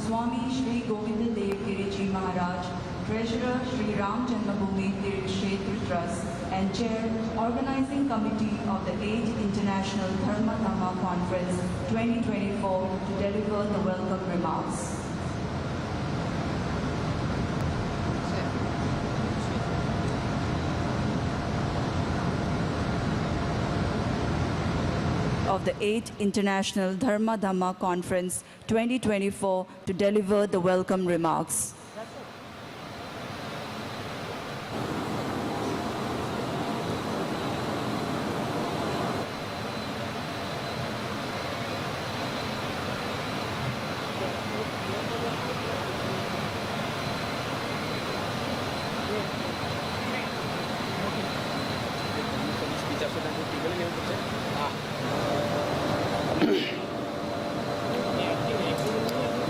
Swami Shri Govinda Dev Giriji Maharaj, Treasurer Shri Ram Janmabhoomi Tirth Kshetra Trust and Chair, Organizing Committee of the 8th International Dharma Dhamma Conference 2024 to deliver the welcome remarks. Of the 8th International Dharma Dhamma Conference 2024 to deliver the welcome remarks.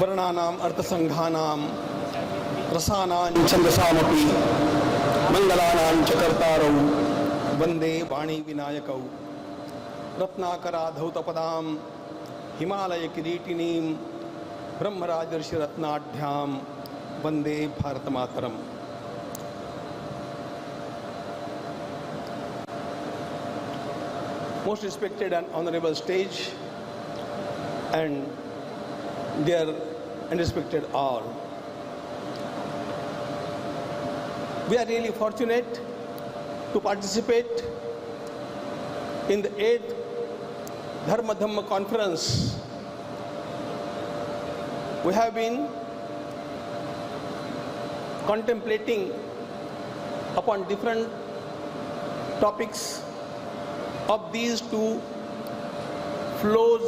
वर्णानाम अर्थसंघानां रसानां छंदसामपि मंगलानां च कर्तारौ वंदे वाणी विनायकौ रत्नाकराधौतपदां हिमालय किरीटिनीं ब्रह्मराजर्षि रत्नाढ्यां वंदे भारतमातरम्। Most respected and honorable stage and dear and respected all. We are really fortunate to participate in the 8th Dharma Dhamma Conference. We have been contemplating upon different topics of these two flows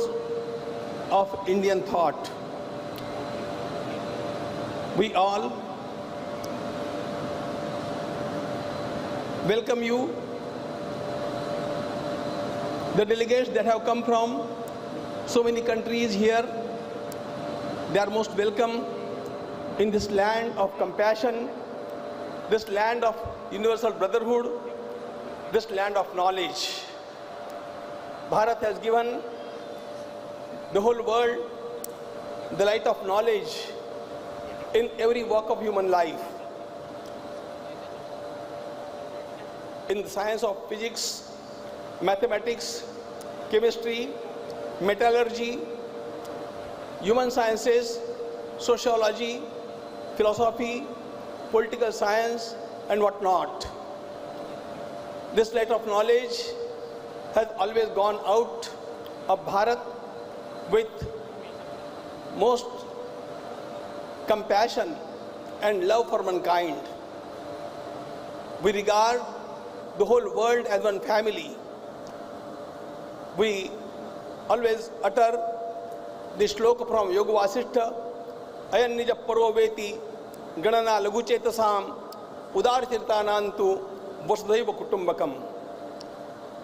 of Indian thought. We all welcome you, the delegates that have come from so many countries here. They are most welcome in this land of compassion, this land of universal brotherhood, this land of knowledge. Bharat has given the whole world the light of knowledge in every walk of human life. In the science of physics, mathematics, chemistry, metallurgy, human sciences, sociology, philosophy, political science, and whatnot. This light of knowledge has always gone out of Bharat with most compassion and love for mankind. We regard the whole world as one family. We always utter the shloka from Yoga Vasishtha, Ayan Nija Parvaveti, Ganana Laguchetasam, Udar Tirtanantu, Vasudhaiva Kutumbakam.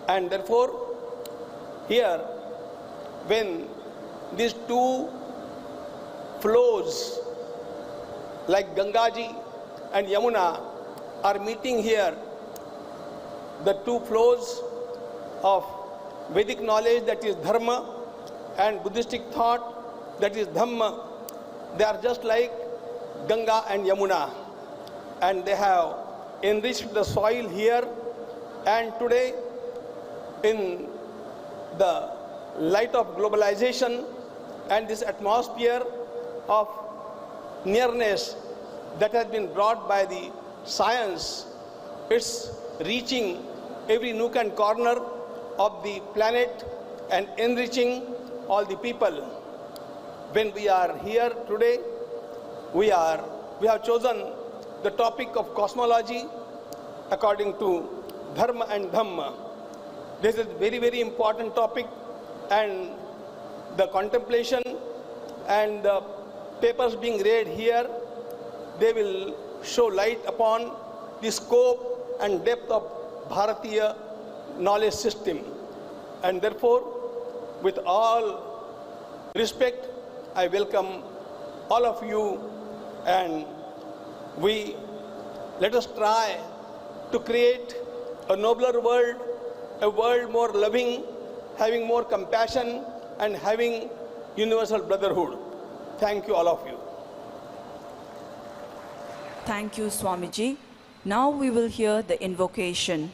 And therefore, here, when these two flows like Gangaji and Yamuna are meeting here, the two flows of Vedic knowledge, that is Dharma, and Buddhistic thought, that is Dhamma, they are just like Ganga and Yamuna, and they have enriched the soil here. And today, in the light of globalization and this atmosphere of nearness that has been brought by the science, it's reaching every nook and corner of the planet and enriching all the people. When we are here today, we have chosen the topic of cosmology according to Dharma and Dhamma. This is a very, very important topic, and the contemplation and the papers being read here, they will show light upon the scope and depth of Bharatiya knowledge system. And therefore, with all respect, I welcome all of you, and let us try to create a nobler world, a world more loving, having more compassion, and having universal brotherhood. Thank you, all of you. Thank you, Swamiji. Now we will hear the invocation.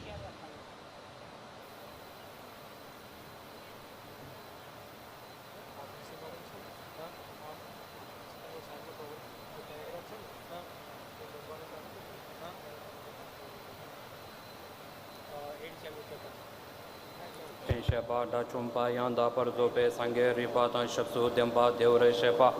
Shepa da chumpa yanda parzo pe sange ripa tan shapsu dempa devre shepa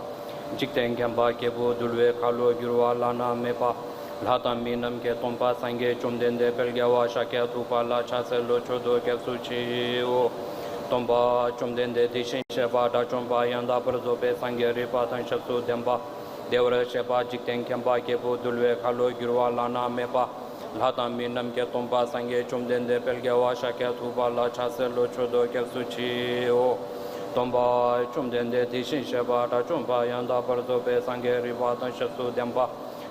jikten kempa kebu dulwe khalo girwa lana mepa lhatam minam ke tompa sange chumden de pelgyawa shakya tupa la chase lo chodo kepsu chi o tompa chumden de dishin shepa da chumpa yanda parzo pe sange ripa tan shapsu dempa devre shepa jikten kempa kebu dulwe khalo girwa lana mepa Lhatam minam ke tompa sange chumden de pelgyawa shakya tupa la chase lo chodo kepsu chi o tompa chumden de dishin shepa da chumpa yanda parzo pe sange ripa tan shapsu dempa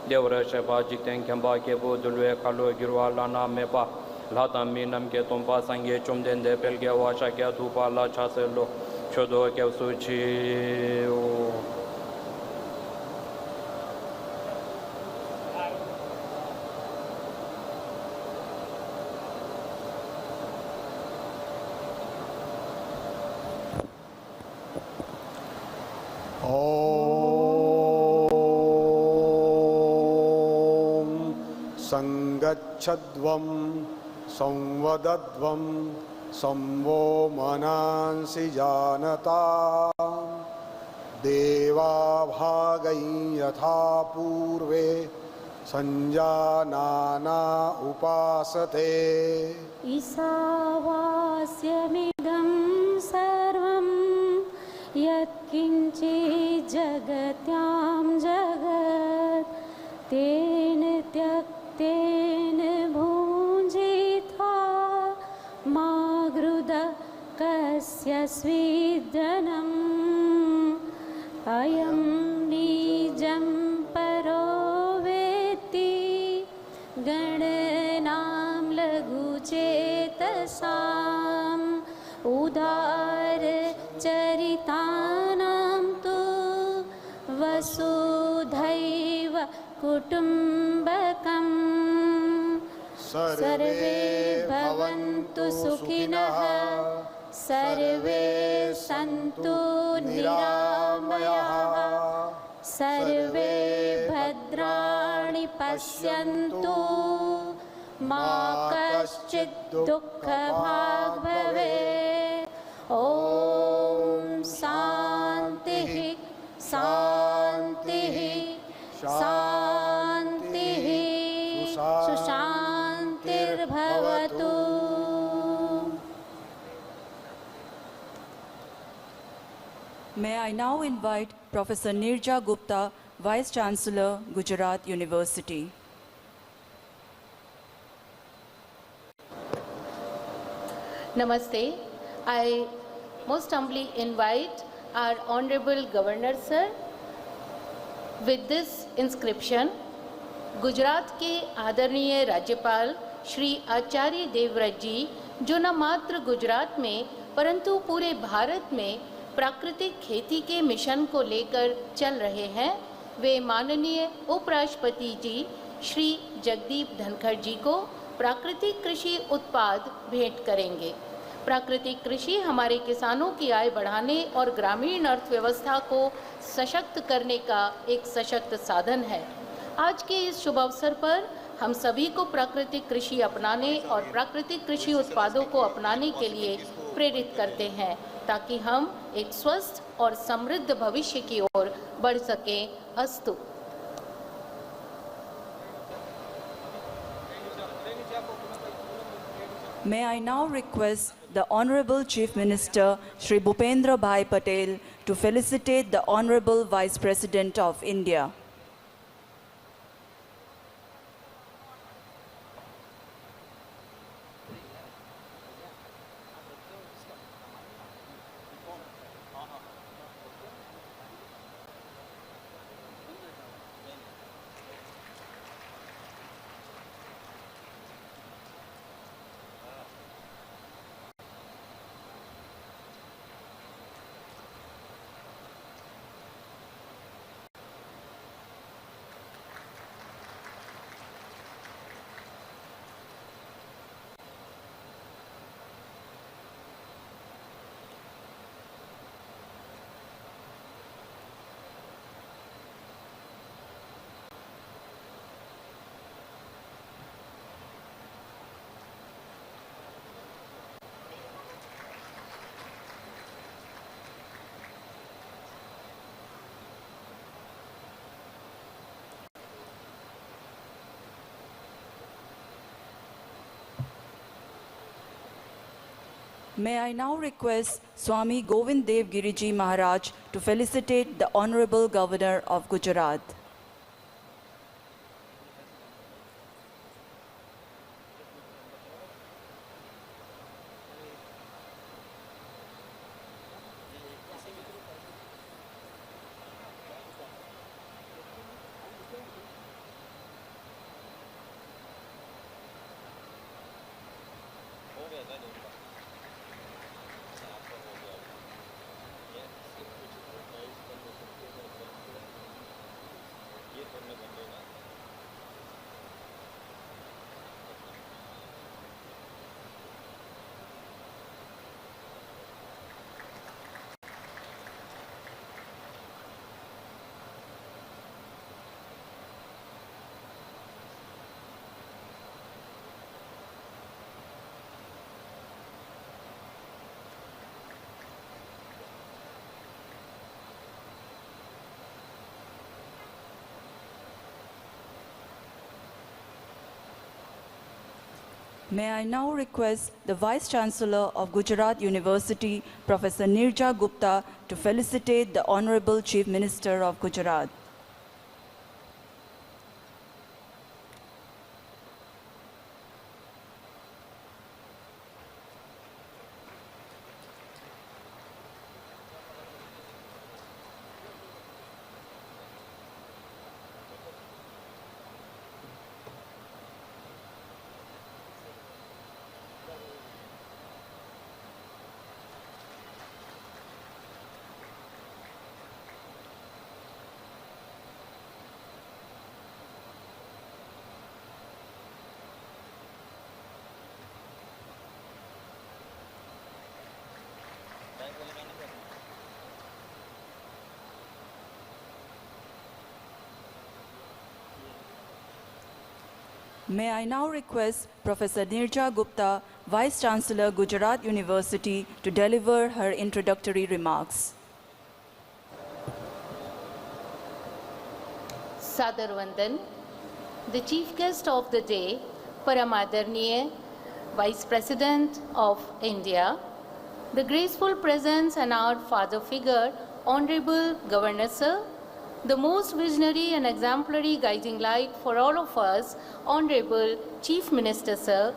devre shepa jikten kempa kebu dulwe khalo girwa lana mepa Lhatam minam ke tompa sange chumden de pelgyawa shakya tupa la chase lo chodo kepsu chi o संगच्छध्वं संवदध्वं संवो मनांसि जानता देवाभागै यथा पूर्वे संजानाना उपासते ईशावास्यमिदं सर्वं यत्किञ्चित् जगत्यां जगत् तेन त्यक्तेन भुञ्जित्वा मा गृधः कस्य स्विद्धनम् अयं निजं परो वेत्ति गणनां लघुचेतसाम् उदारचरितानां तु वसुधैव कुटुम्बकम् सर्वे भवन्तु सुखिनः सर्वे सन्तु निरामयाः सर्वे भद्राणि पश्यन्तु मा कश्चित् दुःखभाग् भवेत् ॐ शान्तिः शान्तिः शान्तिः सुशान्तिर्भवतु। May I now invite Professor Nirja Gupta, Vice Chancellor, Gujarat University. Namaste. I most humbly invite our Honorable Governor Sir with this inscription, Gujarat के आदरणीय राज्यपाल श्री आचार्य देवव्रत जी, जो न मात्र गुजरात में परंतु पूरे भारत में प्राकृतिक खेती के मिशन को लेकर चल रहे हैं, वे माननीय उपराष्ट्रपति जी श्री जगदीप धनखड़ जी को प्राकृतिक कृषि उत्पाद भेंट करेंगे। प्राकृतिक कृषि हमारे किसानों की आय बढ़ाने और ग्रामीण अर्थव्यवस्था को सशक्त करने का एक सशक्त साधन है। आज के इस शुभ अवसर पर हम सभी को प्राकृतिक कृषि अपनाने और प्राकृतिक कृषि उत्पादों को अपनाने के लिए प्रेरित करते हैं, ताकि हम एक स्वस्थ और समृद्ध भविष्य की ओर बढ़ सकें। अस्तु। May I now request the Honorable Chief Minister Shri Bhupendra Bhai Patel to felicitate the Honorable Vice President of India. May I now request Swami Govind Dev Giriji Maharaj to felicitate the Honorable Governor of Gujarat. May I now request the Vice Chancellor of Gujarat University, Professor Nirja Gupta, to felicitate the Honorable Chief Minister of Gujarat. May I now request Professor Nirja Gupta, Vice Chancellor, Gujarat University, to deliver her introductory remarks. Sadar Vandan. The chief guest of the day, Paramadarniya, Vice President of India, the graceful presence and our father figure, Honorable Governor Sir, the most visionary and exemplary guiding light for all of us, Honorable Chief Minister Sir,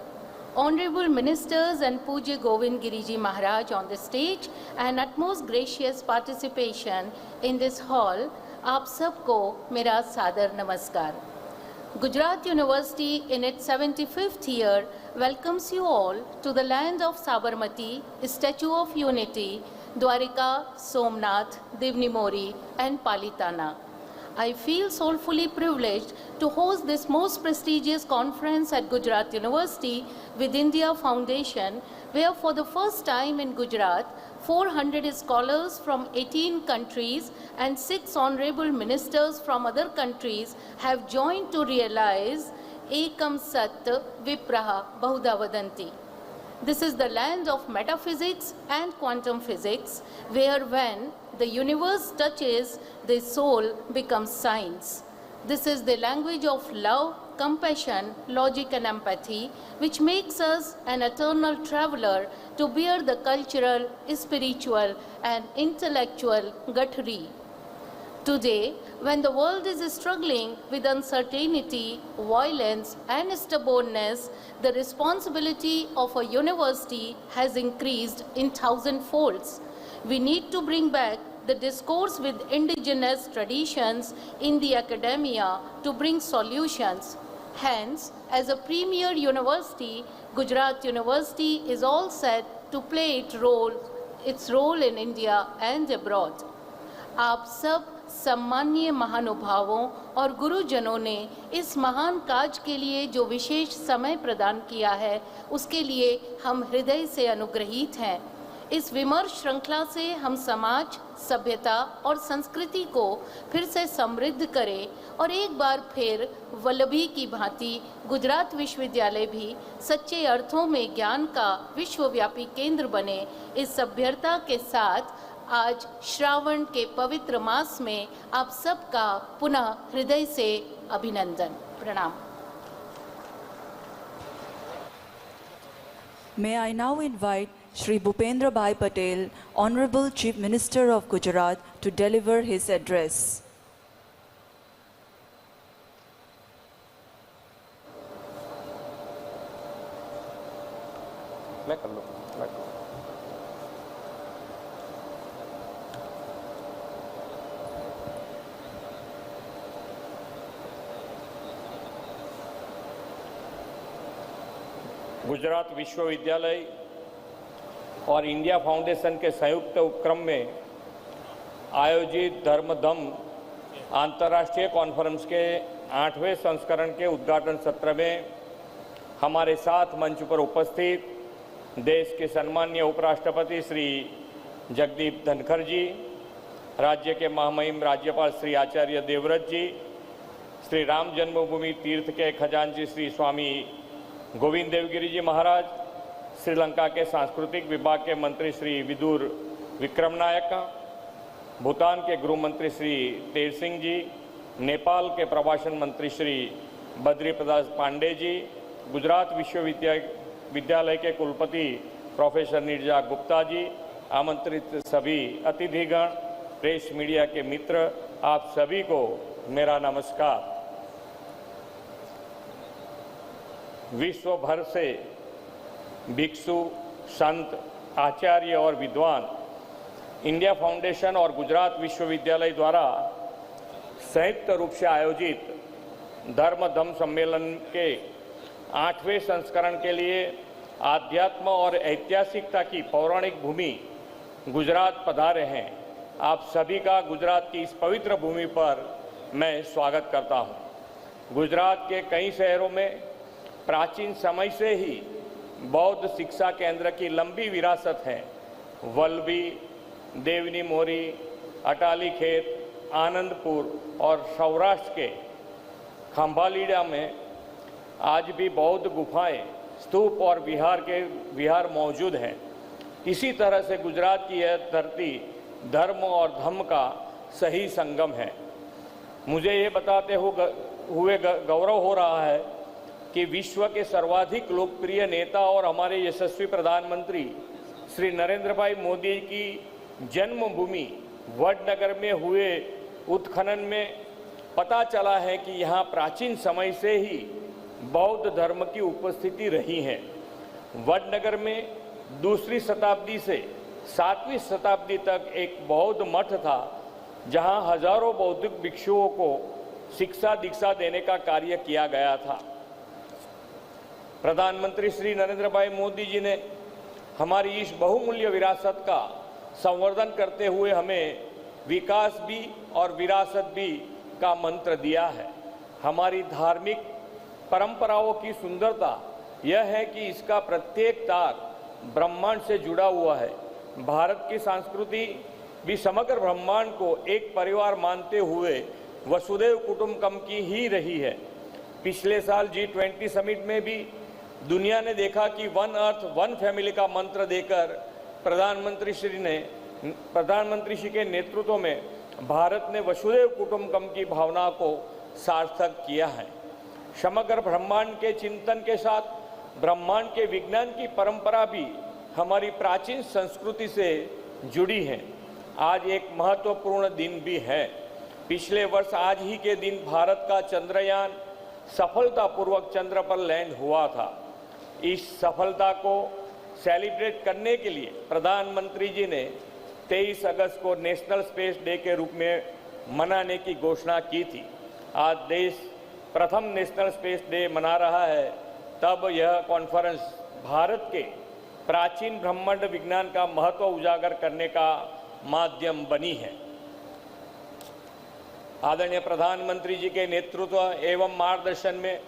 Honorable Ministers and Pujya Govind Giriji Maharaj on the stage and utmost gracious participation in this hall, आप सबको मेरा सादर नमस्कार. Gujarat University in its 75th year welcomes you all to the land of Sabarmati, Statue of Unity, Dwarika, Somnath, Divni Mori and Palitana. I feel soulfully privileged to host this most prestigious conference at Gujarat University with India Foundation, where for the first time in Gujarat, 400 scholars from 18 countries and 6 honorable ministers from other countries have joined to realize Ekam Sat Vipraha Bahuda Vadanti. This is the land of metaphysics and quantum physics, where when the universe touches, the soul becomes science. This is the language of love, compassion, logic and empathy, which makes us an eternal traveler to bear the cultural, spiritual and intellectual guthrie. Today, when the world is struggling with uncertainty, violence and stubbornness, the responsibility of a university has increased in 1,000 folds. We need to bring back the discourse with indigenous traditions in the academia to bring solutions. Hence, as a premier university, Gujarat University is all set to play its role in India and abroad. आप सब सम्मानीय महानुभावों और गुरुजनों ने इस महान काज के लिए जो विशेष समय प्रदान किया है, उसके लिए हम हृदय से अनुग्रहित हैं. इस विमर्श श्रृंखला से हम समाज, सभ्यता और संस्कृति को फिर से समृद्ध करें और एक बार फिर वल्लभी की भांति गुजरात विश्वविद्यालय भी सच्चे अर्थों में ज्ञान का विश्वव्यापी केंद्र बने. इस सभ्यता के साथ आज श्रावण के पवित्र मास में आप सबका पुनः हृदय से अभिनंदन. प्रणाम. May I now invite Shri Bhupendra Bhai Patel, Honorable Chief Minister of Gujarat, to deliver his address. Gujarat विश्वविद्यालय और इंडिया फाउंडेशन के संयुक्त उपक्रम में आयोजित धर्मधम अंतर्राष्ट्रीय कॉन्फ्रेंस के 8वें संस्करण के उद्घाटन सत्र में हमारे साथ मंच पर उपस्थित देश के सम्माननीय उपराष्ट्रपति श्री जगदीप धनखड़ जी, राज्य के महामहिम राज्यपाल श्री आचार्य देवव्रत जी, श्री राम जन्मभूमि तीर्थ के खजांची श्री स्वामी गोविंद देवगिरी जी महाराज, श्रीलंका के सांस्कृतिक विभाग के मंत्री श्री विदुर विक्रम नायक, भूटान के गृह मंत्री श्री तेर सिंह जी, नेपाल के प्रवासन मंत्री श्री बद्री प्रसाद पांडे जी, गुजरात विश्वविद्यालय के कुलपति प्रोफेसर नीरजा गुप्ता जी, आमंत्रित सभी अतिथिगण, प्रेस मीडिया के मित्र, आप सभी को मेरा नमस्कार. विश्व भर से भिक्षु, संत, आचार्य और विद्वान इंडिया फाउंडेशन और गुजरात विश्वविद्यालय द्वारा संयुक्त रूप से आयोजित धर्मधम सम्मेलन के 8वें संस्करण के लिए आध्यात्म और ऐतिहासिकता की पौराणिक भूमि गुजरात पधारे हैं. आप सभी का गुजरात की इस पवित्र भूमि पर मैं स्वागत करता हूं. गुजरात के कई शहरों में प्राचीन समय से ही बौद्ध शिक्षा केंद्र की लंबी विरासत है. वल्लभी, देवनी मोरी, अटाली खेत, आनंदपुर और सौराष्ट्र के खंभालीड़ा में आज भी बौद्ध गुफाएं, स्तूप और विहार मौजूद हैं. इसी तरह से गुजरात की यह धरती धर्म और धम्म का सही संगम है. मुझे ये बताते हुए गौरव हो रहा है कि विश्व के सर्वाधिक लोकप्रिय नेता और हमारे यशस्वी प्रधानमंत्री श्री नरेंद्र भाई मोदी की जन्मभूमि वडनगर में हुए उत्खनन में पता चला है कि यहाँ प्राचीन समय से ही बौद्ध धर्म की उपस्थिति रही है. वडनगर में दूसरी शताब्दी से 7वीं शताब्दी तक एक बौद्ध मठ था, जहां हजारों बौद्धिक भिक्षुओं को शिक्षा दीक्षा देने का कार्य किया गया था। प्रधानमंत्री श्री नरेंद्र भाई मोदी जी ने हमारी इस बहुमूल्य विरासत का संवर्धन करते हुए हमें विकास भी और विरासत भी का मंत्र दिया है। हमारी धार्मिक परंपराओं की सुंदरता यह है कि इसका प्रत्येक तार ब्रह्मांड से जुड़ा हुआ है। भारत की संस्कृति भी समग्र ब्रह्मांड को एक परिवार मानते हुए वसुधैव कुटुंबकम की ही रही है। पिछले साल G20 समिट में भी दुनिया ने देखा कि वन अर्थ वन फैमिली का मंत्र देकर प्रधानमंत्री श्री के नेतृत्व में भारत ने वसुधैव कुटुंबकम की भावना को सार्थक किया है। समग्र ब्रह्मांड के चिंतन के साथ ब्रह्मांड के विज्ञान की परंपरा भी हमारी प्राचीन संस्कृति से जुड़ी है। आज एक महत्वपूर्ण दिन भी है। पिछले वर्ष आज ही के दिन भारत का चंद्रयान सफलतापूर्वक चंद्र पर लैंड हुआ था। इस सफलता को सेलिब्रेट करने के लिए प्रधानमंत्री जी ने 23 अगस्त को नेशनल स्पेस डे के रूप में मनाने की घोषणा की थी। आज देश प्रथम नेशनल स्पेस डे मना रहा है, तब यह कॉन्फ्रेंस भारत के प्राचीन ब्रह्मांड विज्ञान का महत्व उजागर करने का माध्यम बनी है। आदरणीय प्रधानमंत्री जी के नेतृत्व एवं मार्गदर्शन में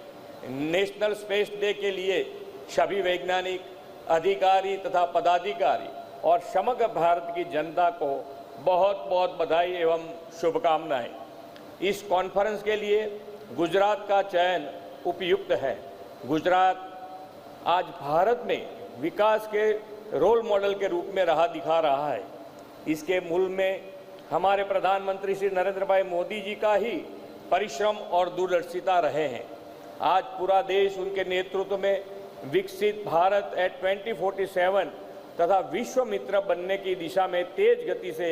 नेशनल स्पेस डे के लिए सभी वैज्ञानिक, अधिकारी तथा पदाधिकारी और समग्र भारत की जनता को बहुत बहुत बधाई एवं शुभकामनाएं। इस कॉन्फ्रेंस के लिए गुजरात का चयन उपयुक्त है। गुजरात आज भारत में विकास के रोल मॉडल के रूप में दिखा रहा है। इसके मूल में हमारे प्रधानमंत्री श्री नरेंद्र भाई मोदी जी का ही परिश्रम और दूरदर्शिता रहे हैं। आज पूरा देश उनके नेतृत्व में विकसित भारत एट 2047 तथा विश्व मित्र बनने की दिशा में तेज गति से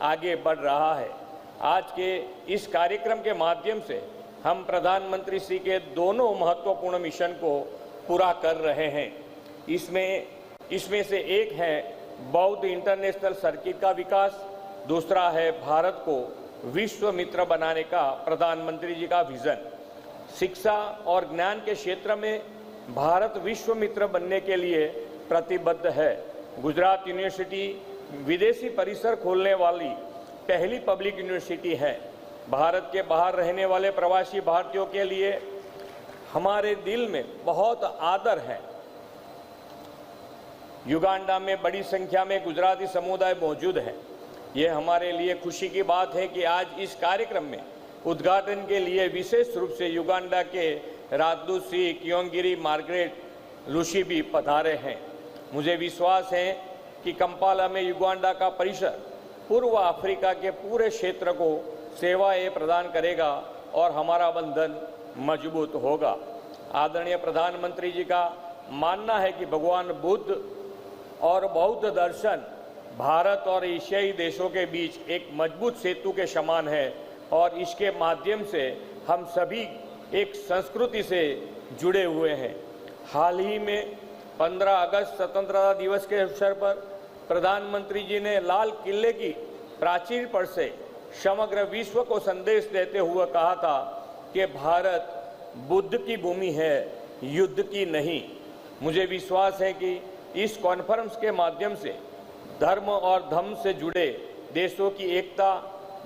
आगे बढ़ रहा है। आज के इस कार्यक्रम के माध्यम से हम प्रधानमंत्री श्री के दोनों महत्वपूर्ण मिशन को पूरा कर रहे हैं। इसमें से एक है बौद्ध इंटरनेशनल सर्किट का विकास, दूसरा है भारत को विश्व मित्र बनाने का प्रधानमंत्री जी का विजन। शिक्षा और ज्ञान के क्षेत्र में भारत विश्व मित्र बनने के लिए प्रतिबद्ध है। गुजरात यूनिवर्सिटी विदेशी परिसर खोलने वाली पहली पब्लिक यूनिवर्सिटी है। भारत के बाहर रहने वाले प्रवासी भारतीयों के लिए हमारे दिल में बहुत आदर है। युगांडा में बड़ी संख्या में गुजराती समुदाय मौजूद है। ये हमारे लिए खुशी की बात है कि आज इस कार्यक्रम में उद्घाटन के लिए विशेष रूप से युगांडा के राजदूत श्री कियोंगिरी मार्गरेट लुशी भी पधारे हैं। मुझे विश्वास है कि कंपाला में युगांडा का परिसर पूर्व अफ्रीका के पूरे क्षेत्र को सेवाएं प्रदान करेगा और हमारा बंधन मजबूत होगा। आदरणीय प्रधानमंत्री जी का मानना है कि भगवान बुद्ध और बौद्ध दर्शन भारत और एशियाई देशों के बीच एक मजबूत सेतु के समान है और इसके माध्यम से हम सभी एक संस्कृति से जुड़े हुए हैं। हाल ही में 15 अगस्त स्वतंत्रता दिवस के अवसर पर प्रधानमंत्री जी ने लाल किले की प्राचीर पर से समग्र विश्व को संदेश देते हुए कहा था कि भारत बुद्ध की भूमि है, युद्ध की नहीं। मुझे विश्वास है कि इस कॉन्फ्रेंस के माध्यम से धर्म और धम्म से जुड़े देशों की एकता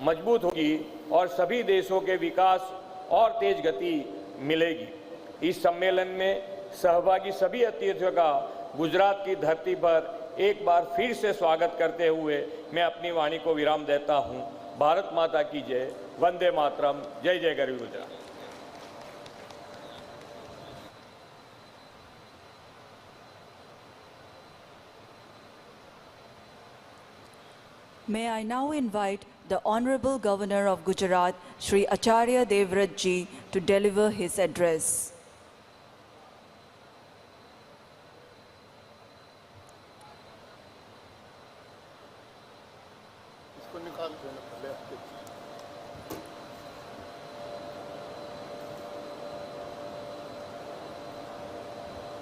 मजबूत होगी और सभी देशों के विकास और तेज गति मिलेगी। इस सम्मेलन में सहभागी सभी अतिथियों का गुजरात की धरती पर एक बार फिर से स्वागत करते हुए मैं अपनी वाणी को विराम देता हूँ। भारत माता की जय, वंदे मातरम, जय जय गरीब Gujarat. May I now invite the Honorable Governor of Gujarat, Shri Acharya Devvrat Ji, to deliver his address.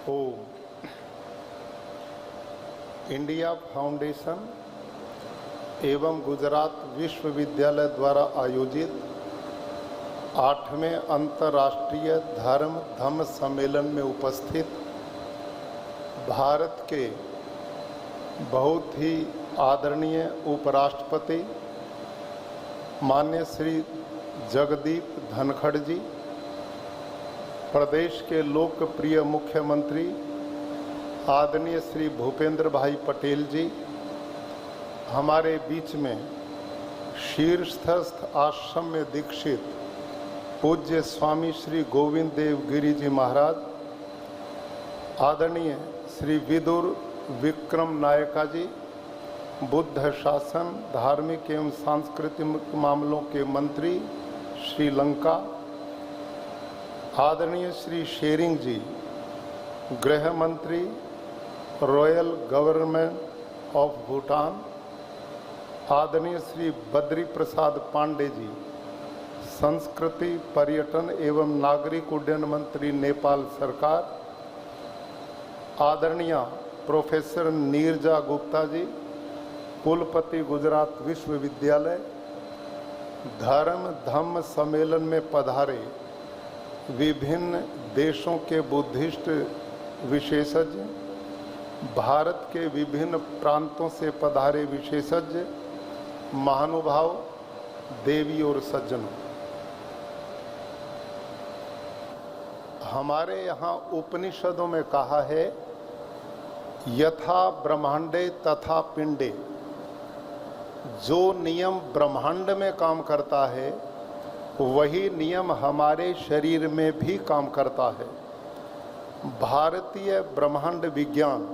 Om India foundation एवं गुजरात विश्वविद्यालय द्वारा आयोजित 8वें अंतर्राष्ट्रीय धम्म सम्मेलन में उपस्थित भारत के बहुत ही आदरणीय उपराष्ट्रपति माननीय श्री जगदीप धनखड़ जी, प्रदेश के लोकप्रिय मुख्यमंत्री आदरणीय श्री भूपेंद्र भाई पटेल जी, हमारे बीच में शीर्षस्थ आश्रम में दीक्षित पूज्य स्वामी श्री गोविंद देव गिरी जी महाराज, आदरणीय श्री विदुर विक्रम नायका जी, बुद्ध शासन धार्मिक एवं सांस्कृतिक मामलों के मंत्री श्रीलंका, आदरणीय श्री शेरिंग जी, गृह मंत्री रॉयल गवर्नमेंट ऑफ भूटान, आदरणीय श्री बद्री प्रसाद पांडे जी, संस्कृति पर्यटन एवं नागरिक उड्डयन मंत्री नेपाल सरकार, आदरणीय प्रोफेसर नीरजा गुप्ता जी, कुलपति गुजरात विश्वविद्यालय, धम्म सम्मेलन में पधारे विभिन्न देशों के बुद्धिस्ट विशेषज्ञ, भारत के विभिन्न प्रांतों से पधारे विशेषज्ञ, महानुभाव, देवी और सज्जनों, हमारे यहाँ उपनिषदों में कहा है यथा ब्रह्मांडे तथा पिंडे, जो नियम ब्रह्मांड में काम करता है वही नियम हमारे शरीर में भी काम करता है। भारतीय ब्रह्मांड विज्ञान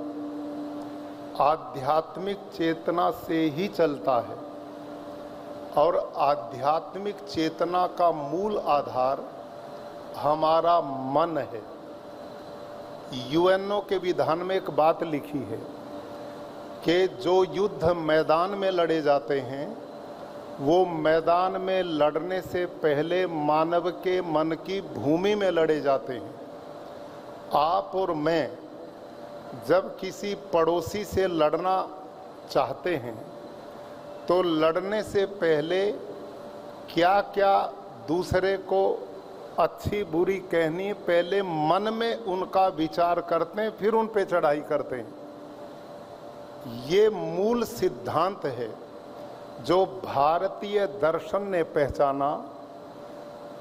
आध्यात्मिक चेतना से ही चलता है और आध्यात्मिक चेतना का मूल आधार हमारा मन है। यूएनओ के विधान में एक बात लिखी है कि जो युद्ध मैदान में लड़े जाते हैं वो मैदान में लड़ने से पहले मानव के मन की भूमि में लड़े जाते हैं। आप और मैं जब किसी पड़ोसी से लड़ना चाहते हैं तो लड़ने से पहले क्या क्या दूसरे को अच्छी बुरी कहनी, पहले मन में उनका विचार करते हैं, फिर उन पे चढ़ाई करते हैं। ये मूल सिद्धांत है जो भारतीय दर्शन ने पहचाना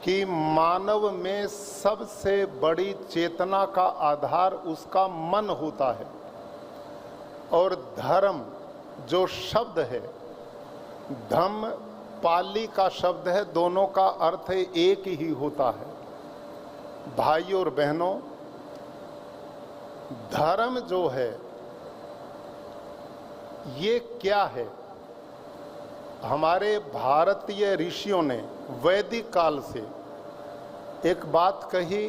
कि मानव में सबसे बड़ी चेतना का आधार उसका मन होता है। और धर्म जो शब्द है, धम्म पाली का शब्द है, दोनों का अर्थ एक ही होता है। भाई और बहनों, धर्म जो है ये क्या है? हमारे भारतीय ऋषियों ने वैदिक काल से एक बात कही,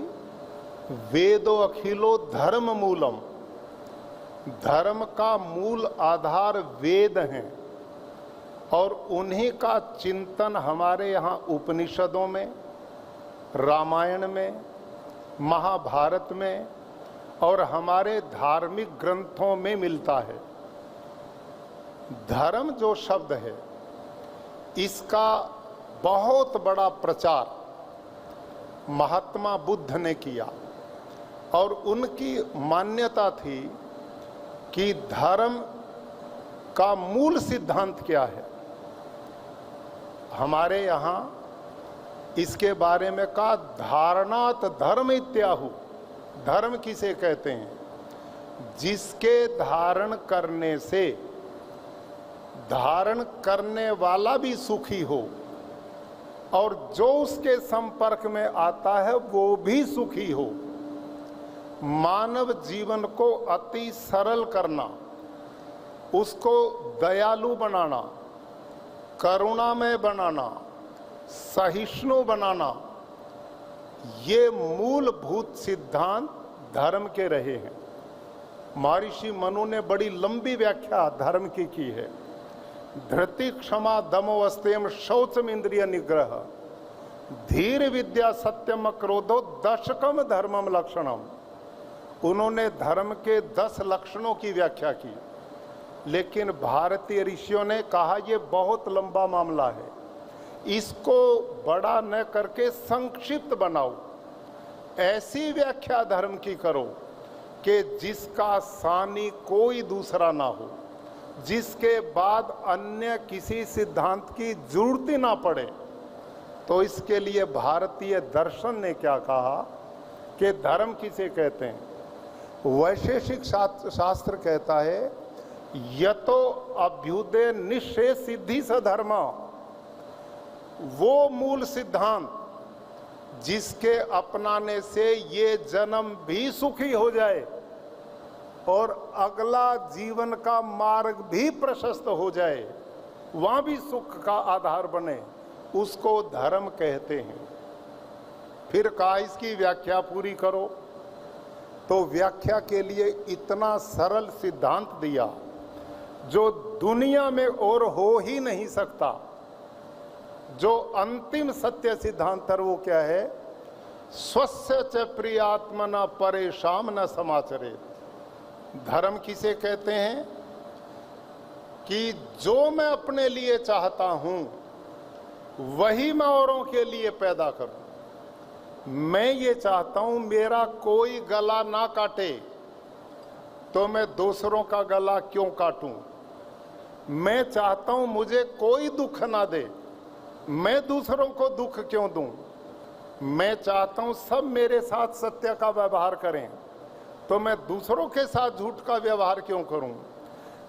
वेदो अखिलो धर्म मूलम, धर्म का मूल आधार वेद हैं और उन्हीं का चिंतन हमारे यहाँ उपनिषदों में, रामायण में, महाभारत में और हमारे धार्मिक ग्रंथों में मिलता है। धर्म जो शब्द है इसका बहुत बड़ा प्रचार महात्मा बुद्ध ने किया और उनकी मान्यता थी कि धर्म का मूल सिद्धांत क्या है। हमारे यहाँ इसके बारे में कहा धारणात धर्म इत्याहु। धर्म किसे कहते हैं? जिसके धारण करने से धारण करने वाला भी सुखी हो और जो उसके संपर्क में आता है वो भी सुखी हो। मानव जीवन को अति सरल करना, उसको दयालु बनाना, करुणामय बनाना, सहिष्णु बनाना, ये मूलभूत सिद्धांत धर्म के रहे हैं। महर्षि मनु ने बड़ी लंबी व्याख्या धर्म की है। धृति क्षमा दमो अस्तेम शौचम इंद्रिय निग्रह धीर विद्या सत्यम क्रोधो दशकम धर्मम लक्षणम। उन्होंने धर्म के 10 लक्षणों की व्याख्या की। लेकिन भारतीय ऋषियों ने कहा ये बहुत लंबा मामला है, इसको बड़ा न करके संक्षिप्त बनाओ, ऐसी व्याख्या धर्म की करो कि जिसका सानी कोई दूसरा ना हो, जिसके बाद अन्य किसी सिद्धांत की जरूरत ही ना पड़े। तो इसके लिए भारतीय दर्शन ने क्या कहा कि धर्म किसे कहते हैं? वैशेषिक शास्त्र कहता है यतो अभ्युदय निश्चय सिद्धि स धर्म, वो मूल सिद्धांत जिसके अपनाने से ये जन्म भी सुखी हो जाए और अगला जीवन का मार्ग भी प्रशस्त हो जाए, वहां भी सुख का आधार बने, उसको धर्म कहते हैं। फिर कहा इसकी व्याख्या पूरी करो, तो व्याख्या के लिए इतना सरल सिद्धांत दिया जो दुनिया में और हो ही नहीं सकता। जो अंतिम सत्य सिद्धांत है वो क्या है? स्वस्य च प्रियात्मना परेशान न समाचरेत। धर्म किसे कहते हैं? कि जो मैं अपने लिए चाहता हूं वही मैं औरों के लिए पैदा करूं। मैं ये चाहता हूं मेरा कोई गला ना काटे, तो मैं दूसरों का गला क्यों काटूं? मैं चाहता हूं मुझे कोई दुख ना दे, मैं दूसरों को दुख क्यों दूं? मैं चाहता हूं सब मेरे साथ सत्य का व्यवहार करें, तो मैं दूसरों के साथ झूठ का व्यवहार क्यों करूं?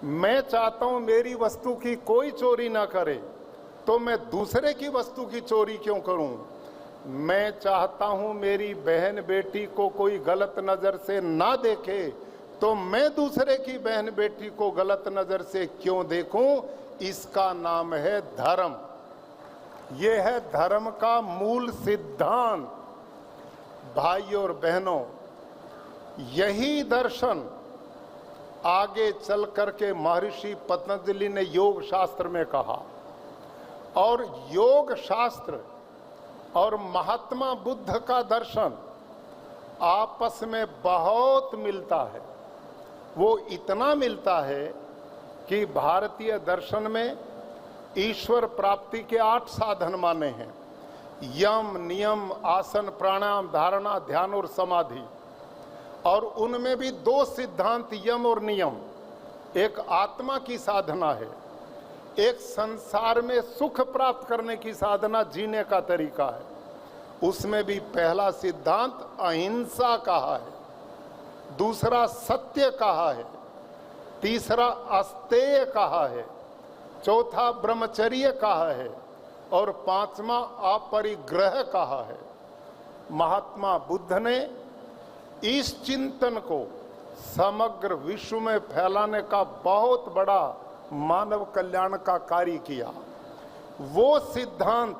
मैं चाहता हूं मेरी वस्तु की कोई चोरी ना करे, तो मैं दूसरे की वस्तु की चोरी क्यों करूं? मैं चाहता हूं मेरी बहन बेटी को कोई गलत नजर से ना देखे, तो मैं दूसरे की बहन बेटी को गलत नजर से क्यों देखूं? इसका नाम है धर्म। यह है धर्म का मूल सिद्धांत। भाई और बहनों, यही दर्शन आगे चल करके महर्षि पतंजलि ने योग शास्त्र में कहा, और योग शास्त्र और महात्मा बुद्ध का दर्शन आपस में बहुत मिलता है। वो इतना मिलता है कि भारतीय दर्शन में ईश्वर प्राप्ति के 8 साधन माने हैं: यम, नियम, आसन, प्राणायाम, धारणा, ध्यान और समाधि। और उनमें भी 2 सिद्धांत यम और नियम, एक आत्मा की साधना है, एक संसार में सुख प्राप्त करने की साधना, जीने का तरीका है। उसमें भी पहला सिद्धांत अहिंसा कहा है, दूसरा सत्य कहा है, तीसरा अस्तेय कहा है, चौथा ब्रह्मचर्य कहा है और 5वां अपरिग्रह कहा है। महात्मा बुद्ध ने इस चिंतन को समग्र विश्व में फैलाने का बहुत बड़ा मानव कल्याण का कार्य किया। वो सिद्धांत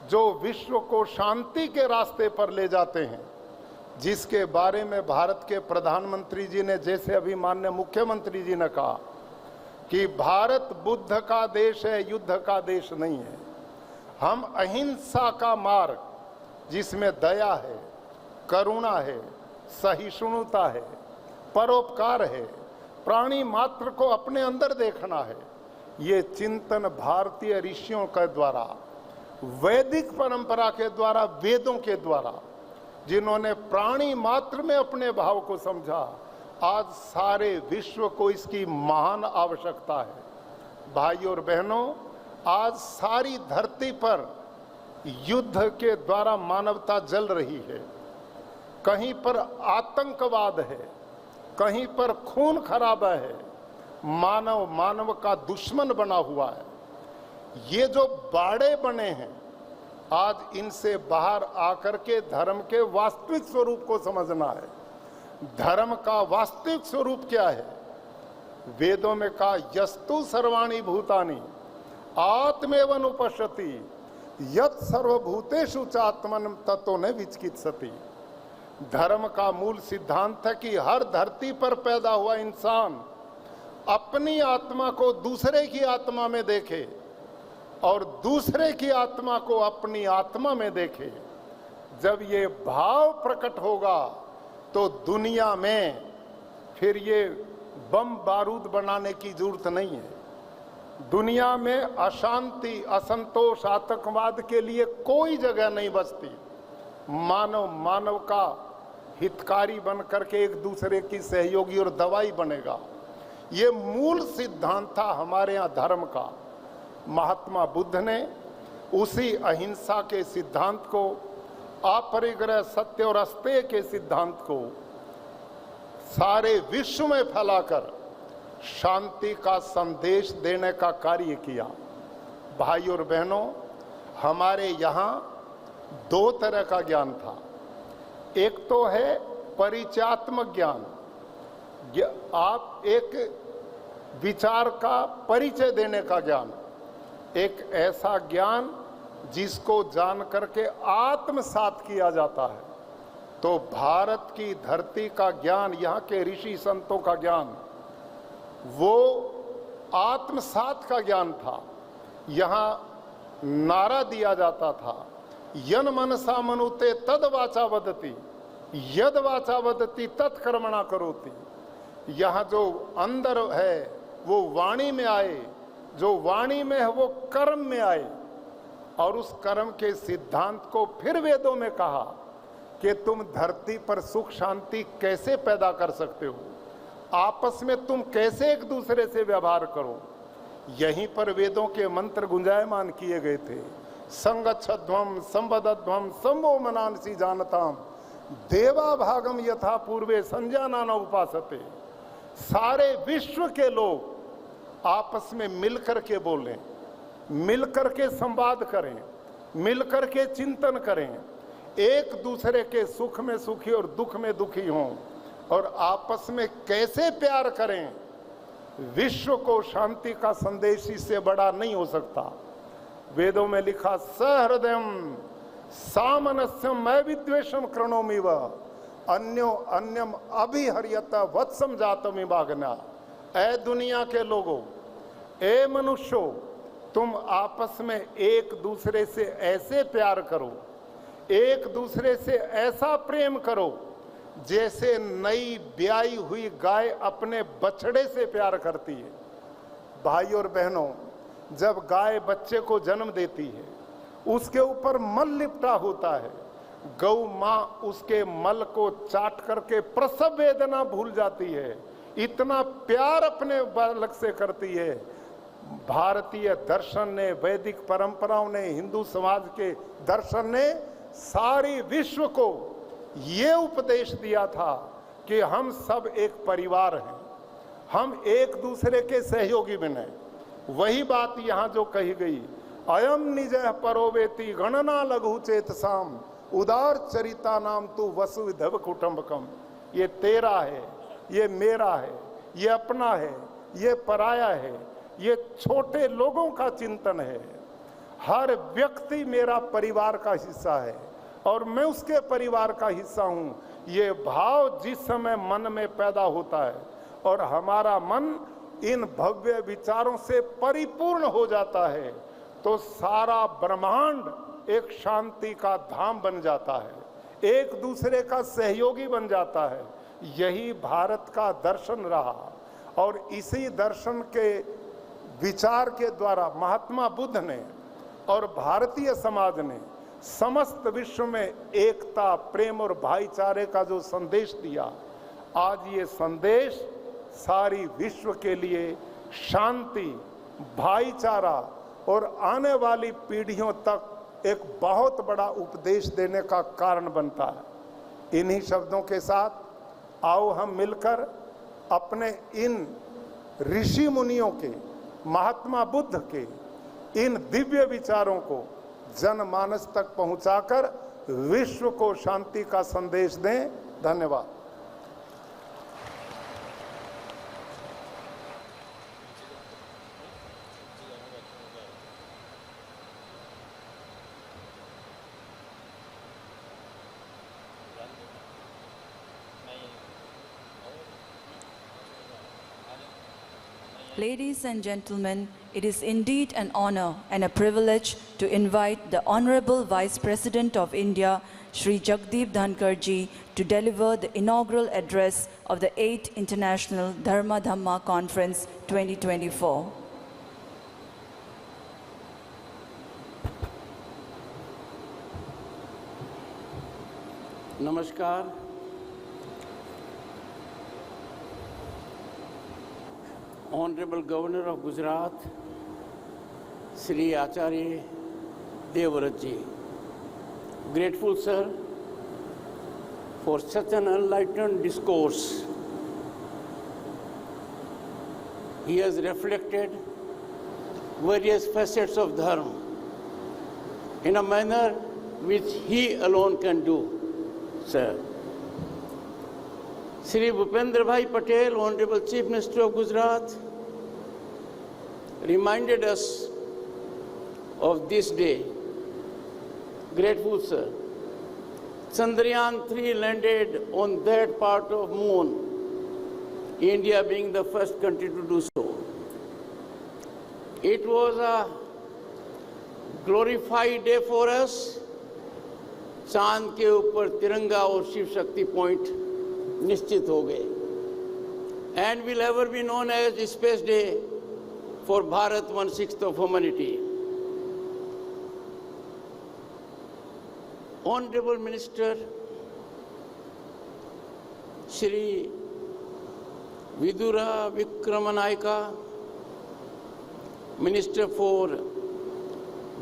जो विश्व को शांति के रास्ते पर ले जाते हैं, जिसके बारे में भारत के प्रधानमंत्री जी ने, जैसे अभी माननीय मुख्यमंत्री जी ने कहा कि भारत बुद्ध का देश है, युद्ध का देश नहीं है। हम अहिंसा का मार्ग, जिसमें दया है, करुणा है, सहिष्णुता है, परोपकार है, प्राणी मात्र को अपने अंदर देखना है, ये चिंतन भारतीय ऋषियों के द्वारा, वैदिक परंपरा के द्वारा, वेदों के द्वारा, जिन्होंने प्राणी मात्र में अपने भाव को समझा, आज सारे विश्व को इसकी महान आवश्यकता है। भाई और बहनों, आज सारी धरती पर युद्ध के द्वारा मानवता जल रही है। कहीं पर आतंकवाद है, कहीं पर खून खराबा है, मानव मानव का दुश्मन बना हुआ है। ये जो बाड़े बने हैं, आज इनसे बाहर आकर के धर्म के वास्तविक स्वरूप को समझना है। धर्म का वास्तविक स्वरूप क्या है? वेदों में कहा यस्तु सर्वाणि भूतानि आत्मेवनुपश्यति यत् सर्वभूतेषु चात्मन ततो न विचिकित्सति। धर्म का मूल सिद्धांत है कि हर धरती पर पैदा हुआ इंसान अपनी आत्मा को दूसरे की आत्मा में देखे और दूसरे की आत्मा को अपनी आत्मा में देखे। जब ये भाव प्रकट होगा तो दुनिया में फिर ये बम बारूद बनाने की जरूरत नहीं है। दुनिया में अशांति, असंतोष, आतंकवाद के लिए कोई जगह नहीं बचती। मानव मानव का हितकारी बन करके एक दूसरे की सहयोगी और दवाई बनेगा। ये मूल सिद्धांत था हमारे यहाँ धर्म का। महात्मा बुद्ध ने उसी अहिंसा के सिद्धांत को, अपरिग्रह, सत्य और अस्तेय के सिद्धांत को सारे विश्व में फैलाकर शांति का संदेश देने का कार्य किया। भाई और बहनों, हमारे यहाँ दो तरह का ज्ञान था। एक तो है परिचयात्मक ज्ञान, आप एक विचार का परिचय देने का ज्ञान, एक ऐसा ज्ञान जिसको जान करके आत्मसात किया जाता है। तो भारत की धरती का ज्ञान, यहाँ के ऋषि संतों का ज्ञान, वो आत्मसात का ज्ञान था। यहाँ नारा दिया जाता था, यन मनसा मनुते तद वाचा वदति, यद वाचा वदति तत्कर्मणा करोति। यहाँ जो अंदर है वो वाणी में आए, जो वाणी में है वो कर्म में आए। और उस कर्म के सिद्धांत को फिर वेदों में कहा कि तुम धरती पर सुख शांति कैसे पैदा कर सकते हो, आपस में तुम कैसे एक दूसरे से व्यवहार करो। यहीं पर वेदों के मंत्र गुंजायमान किए गए थे। संगच्छध्वम संवदध्वम संभो मनांसी जानताम देवा भागम यथा पूर्वे संजाना उपासते। सारे विश्व के लोग आपस में मिलकर के बोलें, मिलकर के संवाद करें, मिलकर के चिंतन करें, एक दूसरे के सुख में सुखी और दुख में दुखी हों और आपस में कैसे प्यार करें। विश्व को शांति का संदेश इससे बड़ा नहीं हो सकता। वेदों में लिखा, सहृदयम सामनस्यम मैं विद्वेषम कृणोमिव अन्यो अन्यम अभिहर्यत वत्सम जातम विभागना। ऐ दुनिया के लोगों, ए मनुष्यों, तुम आपस में एक दूसरे से ऐसे प्यार करो, एक दूसरे से ऐसा प्रेम करो जैसे नई ब्याई हुई गाय अपने बछड़े से प्यार करती है। भाई और बहनों, जब गाय बच्चे को जन्म देती है, उसके ऊपर मल लिपटा होता है। गौ माँ उसके मल को चाट करके प्रसव वेदना भूल जाती है, इतना प्यार अपने बालक से करती है। भारतीय दर्शन ने, वैदिक परंपराओं ने, हिंदू समाज के दर्शन ने सारी विश्व को ये उपदेश दिया था कि हम सब एक परिवार हैं, हम एक दूसरे के सहयोगी बने। वही बात यहाँ जो कही गई, अयम निजः परोवेति गणना लघु चेतसाम उदार चरिता नाम तू वसुधैव कुटुंबकम। ये तेरा है, ये मेरा है, ये अपना है, ये पराया है, ये छोटे लोगों का चिंतन है। हर व्यक्ति मेरा परिवार का हिस्सा है और मैं उसके परिवार का हिस्सा हूँ। ये भाव जिस समय मन में पैदा होता है और हमारा मन इन भव्य विचारों से परिपूर्ण हो जाता है, तो सारा ब्रह्मांड एक शांति का धाम बन जाता है, एक दूसरे का सहयोगी बन जाता है। यही भारत का दर्शन रहा और इसी दर्शन के विचार के द्वारा महात्मा बुद्ध ने और भारतीय समाज ने समस्त विश्व में एकता, प्रेम और भाईचारे का जो संदेश दिया, आज ये संदेश सारी विश्व के लिए शांति, भाईचारा और आने वाली पीढ़ियों तक एक बहुत बड़ा उपदेश देने का कारण बनता है। इन्हीं शब्दों के साथ आओ हम मिलकर अपने इन ऋषि मुनियों के, महात्मा बुद्ध के इन दिव्य विचारों को जनमानस तक पहुंचाकर विश्व को शांति का संदेश दें। धन्यवाद। Ladies and gentlemen, it is indeed an honor and a privilege to invite the Honorable Vice President of India, Shri Jagdeep Dhankar ji, to deliver the inaugural address of the 8th International Dharma Dhamma Conference 2024. Namaskar. Honorable Governor of Gujarat, Sri Acharya Devvrat ji. Grateful, sir, for such an enlightened discourse. He has reflected various facets of Dharma in a manner which he alone can do, sir. Sri Bhupendra Bhai Patel, Honorable Chief Minister of Gujarat, reminded us of this day. Grateful, sir. Chandrayaan 3 landed on that part of moon, India being the first country to do so. It was a glorified day for us. चांद के ऊपर तिरंगा और Shiv Shakti point निश्चित हो गए. And will ever be known as Space Day for Bharat, 1/6 of humanity. Honorable Minister Shri Vidura Vikramanayaka, Minister for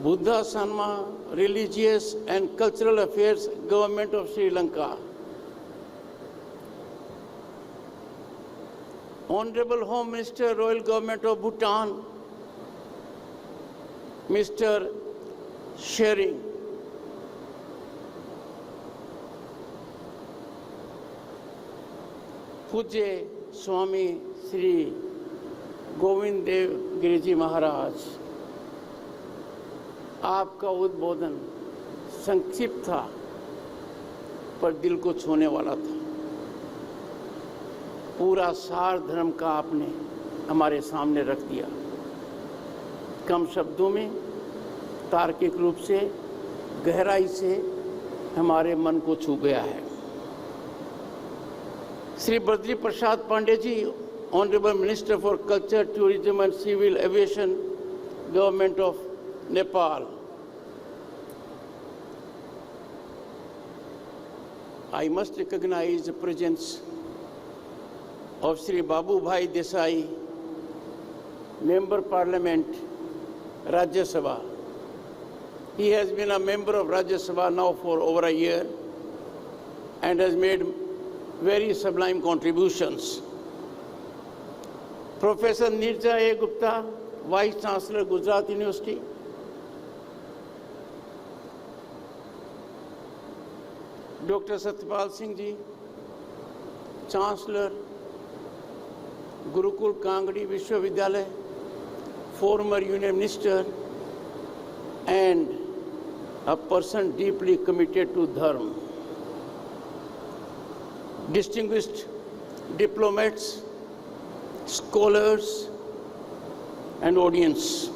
Buddha Sanma, Religious and Cultural Affairs, Government of Sri Lanka. Honorable Home Minister, Royal Government of Bhutan, Mr. Shering. पूज्य स्वामी श्री गोविंद देव गिरिजी महाराज, आपका उद्बोधन संक्षिप्त था पर दिल को छूने वाला था. पूरा सार धर्म का आपने हमारे सामने रख दिया. कम शब्दों में तार्किक रूप से गहराई से हमारे मन को छू गया है. Shri Badri Prasad Pandey ji, honourable minister for culture, tourism and civil aviation, government of Nepal. I must recognize the presence of Sri Babu Bhai Desai, Member Parliament, Rajya Sabha. He has been a member of Rajya Sabha now for over a year and has made very sublime contributions. Professor Nirja A. Gupta, Vice Chancellor, Gujarat University. Dr. Satyapal Singh ji, Chancellor, Gurukul Kangadi Vishwavidyalaya, former Union Minister, and a person deeply committed to Dharma. Distinguished diplomats, scholars, and audience.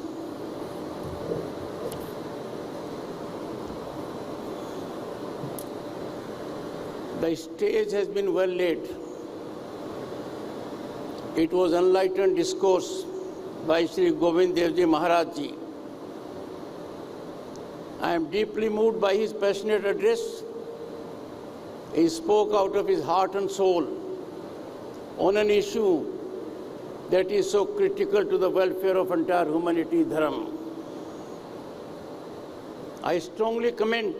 The stage has been well laid. It was enlightened discourse by Sri Govind Dev Ji Maharaj Ji. I am deeply moved by his passionate address. He spoke out of his heart and soul on an issue that is so critical to the welfare of entire humanity, Dharma. I strongly commend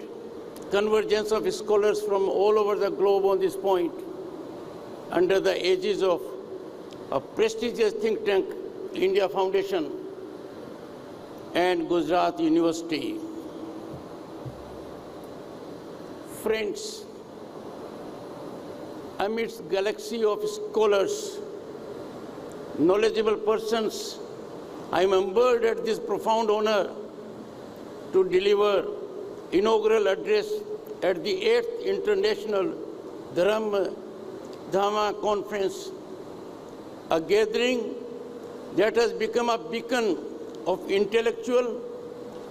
convergence of scholars from all over the globe on this point under the aegis of a prestigious think tank, India Foundation and Gujarat University. Friends, amidst galaxy of scholars, knowledgeable persons, I am humbled at this profound honor to deliver inaugural address at the 8th International Dhamma Conference, a gathering that has become a beacon of intellectual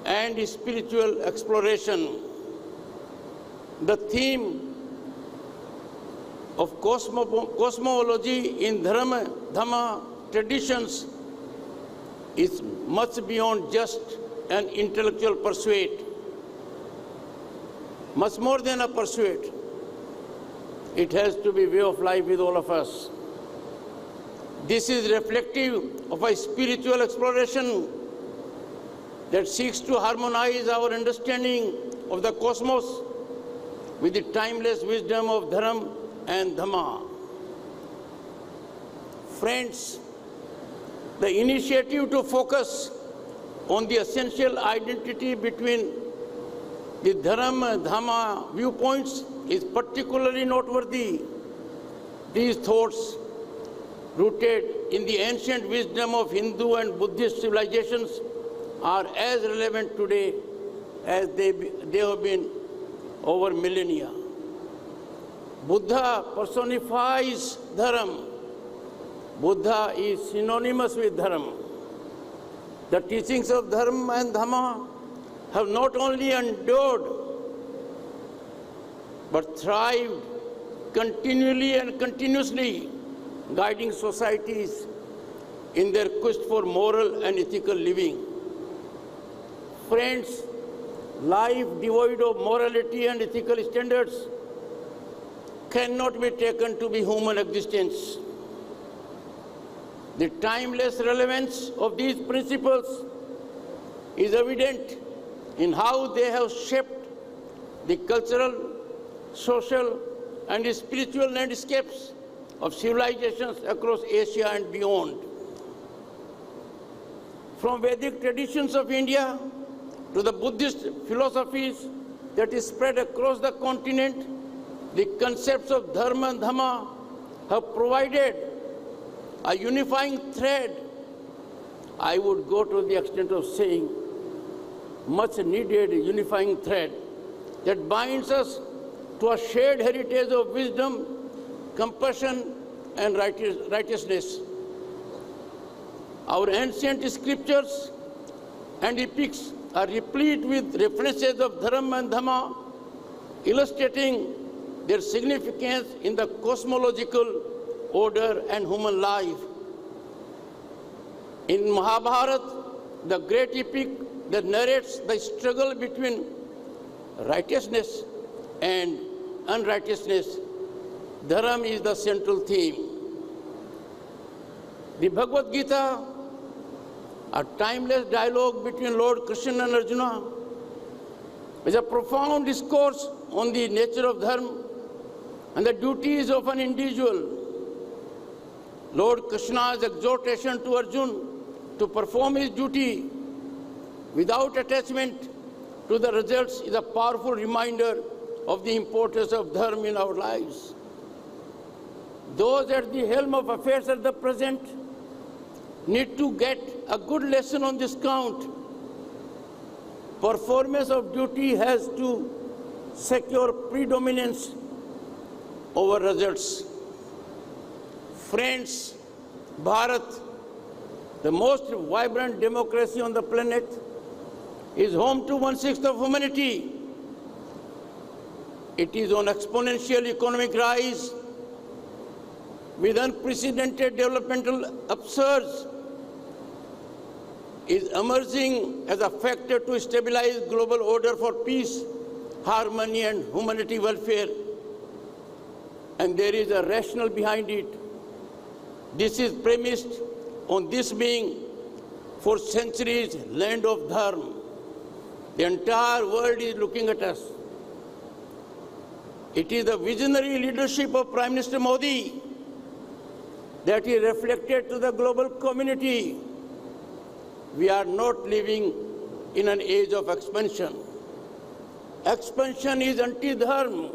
and spiritual exploration. The theme of cosmology in Dhamma traditions is much beyond just an intellectual pursuit, much more than a pursuit. It has to be way of life with all of us. This is reflective of a spiritual exploration that seeks to harmonize our understanding of the cosmos with the timeless wisdom of Dharam and Dhamma. Friends, the initiative to focus on the essential identity between the Dharam and Dhamma viewpoints is particularly noteworthy. These thoughts, rooted in the ancient wisdom of Hindu and Buddhist civilizations, are as relevant today as they have been over millennia. Buddha personifies Dharam. Buddha is synonymous with Dharam. The teachings of Dharma and Dhamma have not only endured but thrived continually and continuously, guiding societies in their quest for moral and ethical living. Friends, life devoid of morality and ethical standards cannot be taken to be human existence. The timeless relevance of these principles is evident in how they have shaped the cultural, social, and spiritual landscapes of civilizations across Asia and beyond. From Vedic traditions of India to the Buddhist philosophies that is spread across the continent, the concepts of Dharma and Dhamma have provided a unifying thread. I would go to the extent of saying much needed unifying thread that binds us to a shared heritage of wisdom, compassion, and righteousness. Our ancient scriptures and epics are replete with references of Dharma and Dhamma, illustrating their significance in the cosmological order and human life. In Mahabharata, the great epic that narrates the struggle between righteousness and unrighteousness, Dharam is the central theme. The Bhagavad Gita, a timeless dialogue between Lord Krishna and Arjuna, is a profound discourse on the nature of Dharma and the duties of an individual. Lord Krishna's exhortation to Arjuna to perform his duty without attachment to the results is a powerful reminder of the importance of Dharma in our lives. Those at the helm of affairs at the present need to get a good lesson on this count. Performance of duty has to secure predominance over results. Friends, Bharat, the most vibrant democracy on the planet, is home to 1/6 of humanity. It is on exponential economic rise with unprecedented developmental upsurge, is emerging as a factor to stabilize global order for peace, harmony, and humanity welfare. And there is a rationale behind it. This is premised on this being, for centuries, land of Dharma. The entire world is looking at us. It is the visionary leadership of Prime Minister Modi that is reflected to the global community. We are not living in an age of expansion. Expansion is anti-Dharma.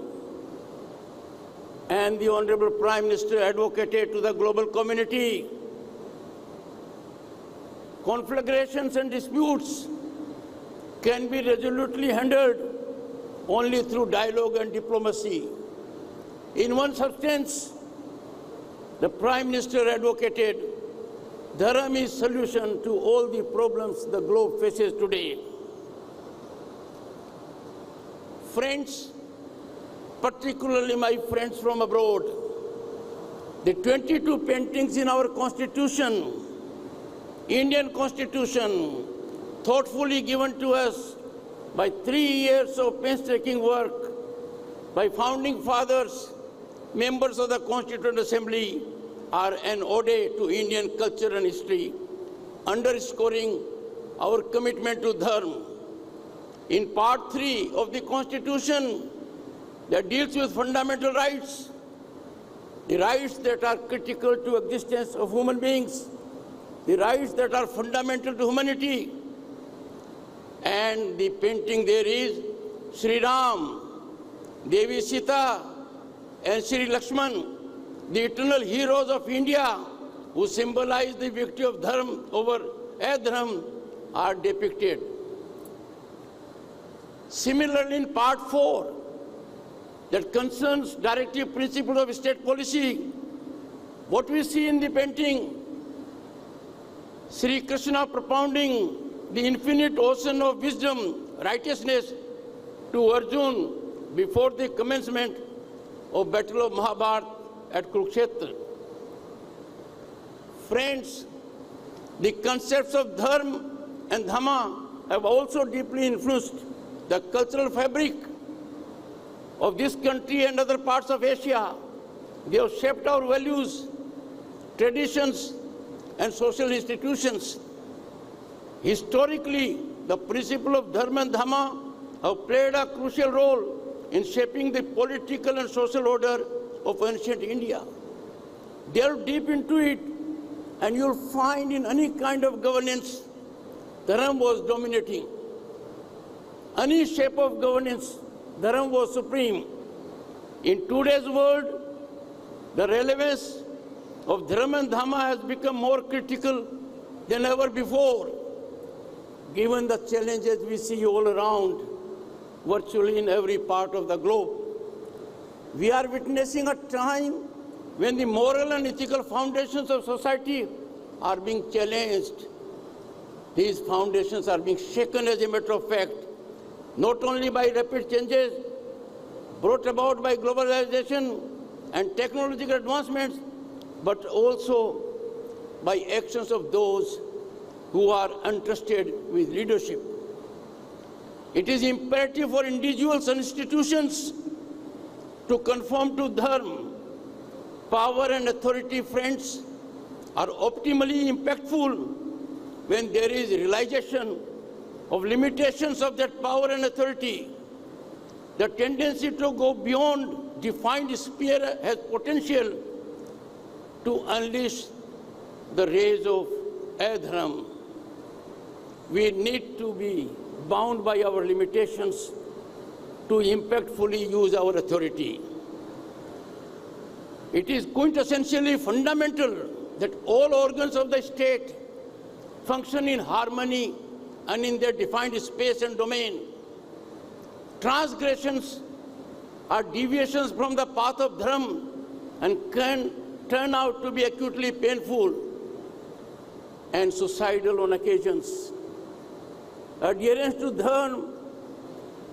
And the Honorable Prime Minister advocated to the global community. Conflagrations and disputes can be resolutely handled only through dialogue and diplomacy. In one substance, the Prime Minister advocated Dharma is solution to all the problems the globe faces today. Friends, particularly my friends from abroad, the 22 paintings in our Constitution, Indian Constitution, thoughtfully given to us by 3 years of painstaking work by founding fathers, members of the Constituent Assembly, are an ode to Indian culture and history, underscoring our commitment to Dharma. In Part 3 of the Constitution that deals with fundamental rights, the rights that are critical to existence of human beings, the rights that are fundamental to humanity, and the painting there is Sri Ram, Devi Sita, and Sri Lakshman, the eternal heroes of India, who symbolize the victory of Dharma over Adharma, are depicted. Similarly, in Part 4, that concerns directive principles of state policy, what we see in the painting, Sri Krishna propounding the infinite ocean of wisdom, righteousness to Arjuna before the commencement of Battle of Mahabharata at Kurukshetra. Friends, the concepts of Dharma and Dhamma have also deeply influenced the cultural fabric of this country and other parts of Asia. They have shaped our values, traditions, and social institutions. Historically, the principle of Dharma and Dhamma have played a crucial role in shaping the political and social order of ancient India. Delve deep into it, and you'll find in any kind of governance, Dharma was dominating. Any shape of governance, Dharma was supreme. In today's world, the relevance of Dharma and Dhamma has become more critical than ever before, given the challenges we see all around, virtually in every part of the globe. We are witnessing a time when the moral and ethical foundations of society are being challenged. These foundations are being shaken, as a matter of fact, not only by rapid changes brought about by globalization and technological advancements, but also by actions of those who are entrusted with leadership. It is imperative for individuals and institutions to conform to Dharma. Power and authority, friends, are optimally impactful when there is realization of limitations of that power and authority. The tendency to go beyond defined sphere has potential to unleash the rays of Adharma. We need to be bound by our limitations to impactfully use our authority. It is quintessentially fundamental that all organs of the state function in harmony and in their defined space and domain. Transgressions are deviations from the path of Dharma and can turn out to be acutely painful and suicidal on occasions. Adherence to Dharma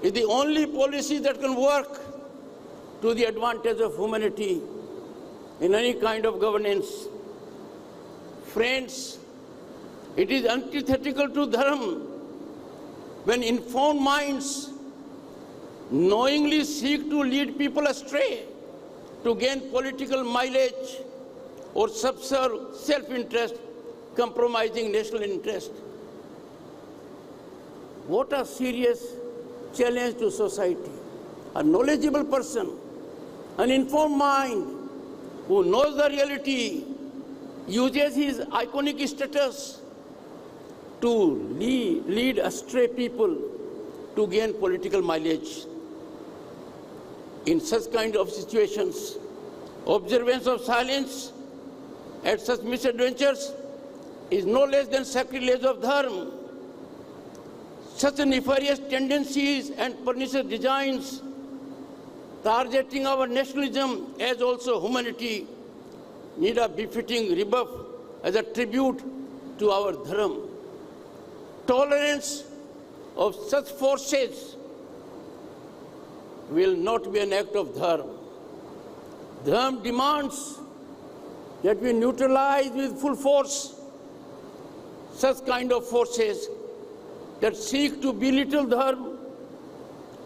is the only policy that can work to the advantage of humanity in any kind of governance. Friends, it is antithetical to Dharma when informed minds knowingly seek to lead people astray to gain political mileage or subserve self-interest, compromising national interest. What a serious challenge to society. A knowledgeable person, an informed mind who knows the reality, uses his iconic status to lead astray people to gain political mileage. In such kind of situations, observance of silence at such misadventures is no less than sacrilege of Dharma. Such nefarious tendencies and pernicious designs targeting our nationalism as also humanity need a befitting rebuff as a tribute to our dharma. Tolerance of such forces will not be an act of dharma. Dharma demands that we neutralize with full force such kind of forces that seek to belittle dharma,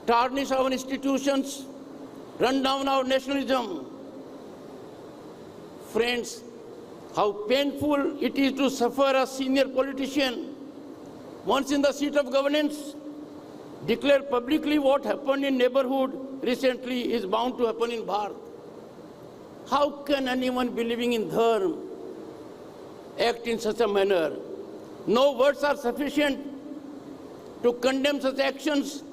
tarnish our institutions, run down our nationalism. Friends, how painful it is to suffer a senior politician once in the seat of governance declare publicly what happened in neighborhood recently is bound to happen in Bharat. How can anyone believing in dharma act in such a manner? No words are sufficient to condemn such actions.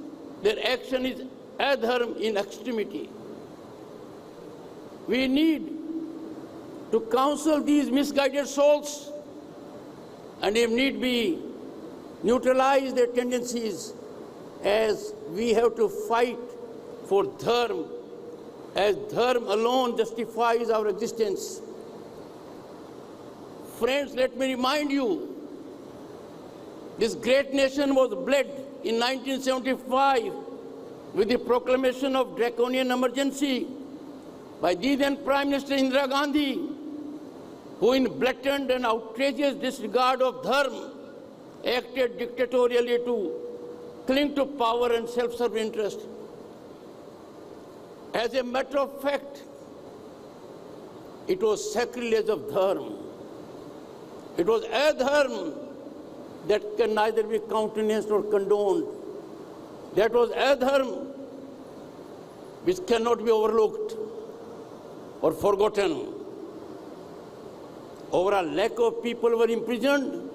Their action is adharma in extremity. We need to counsel these misguided souls and, if need be, neutralize their tendencies, as we have to fight for dharma, as dharma alone justifies our existence. Friends, let me remind you, this great nation was bled in 1975 with the proclamation of draconian emergency by the then Prime Minister Indira Gandhi, who in blatant and outrageous disregard of dharma acted dictatorially to cling to power and self-serve interest. As a matter of fact, it was sacrilege of dharma. It was adharma that can neither be countenanced nor condoned. That was adharma which cannot be overlooked or forgotten. Over a lakh of people were imprisoned.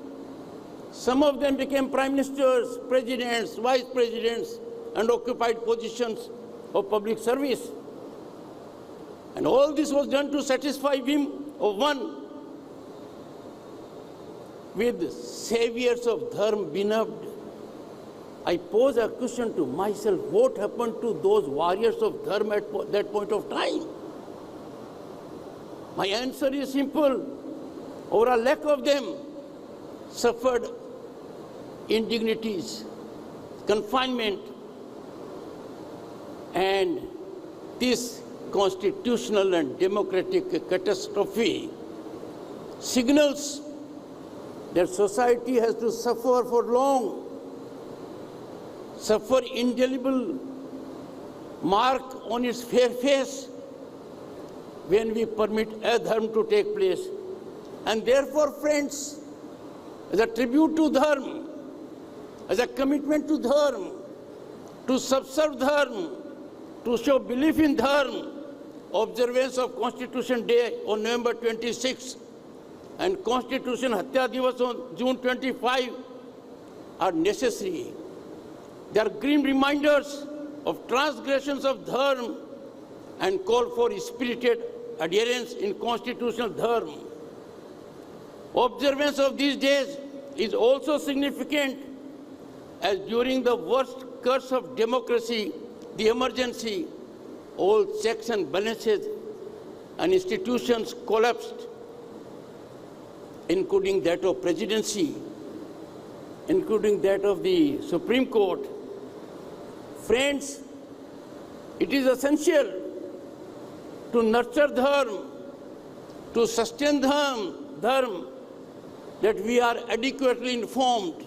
Some of them became prime ministers, presidents, vice presidents, and occupied positions of public service. And all this was done to satisfy whim of one. With saviors of dharma beloved, I pose a question to myself: what happened to those warriors of dharma at that point of time? My answer is simple. Over a lakh of them suffered indignities, confinement, and this constitutional and democratic catastrophe signals that society has to suffer for long, suffer indelible mark on its fair face when we permit adharma to take place. And therefore, friends, as a tribute to dharma, as a commitment to dharma, to subserve dharma, to show belief in dharma, observance of Constitution Day on November 26 and Constitution Hatya Divas on June 25 are necessary. They are grim reminders of transgressions of dharma and call for spirited adherence in constitutional dharma. Observance of these days is also significant, as during the worst curse of democracy, the emergency, all checks and balances and institutions collapsed, including that of presidency, including that of the Supreme Court. Friends, it is essential to nurture dharma, to sustain dharma, that we are adequately informed.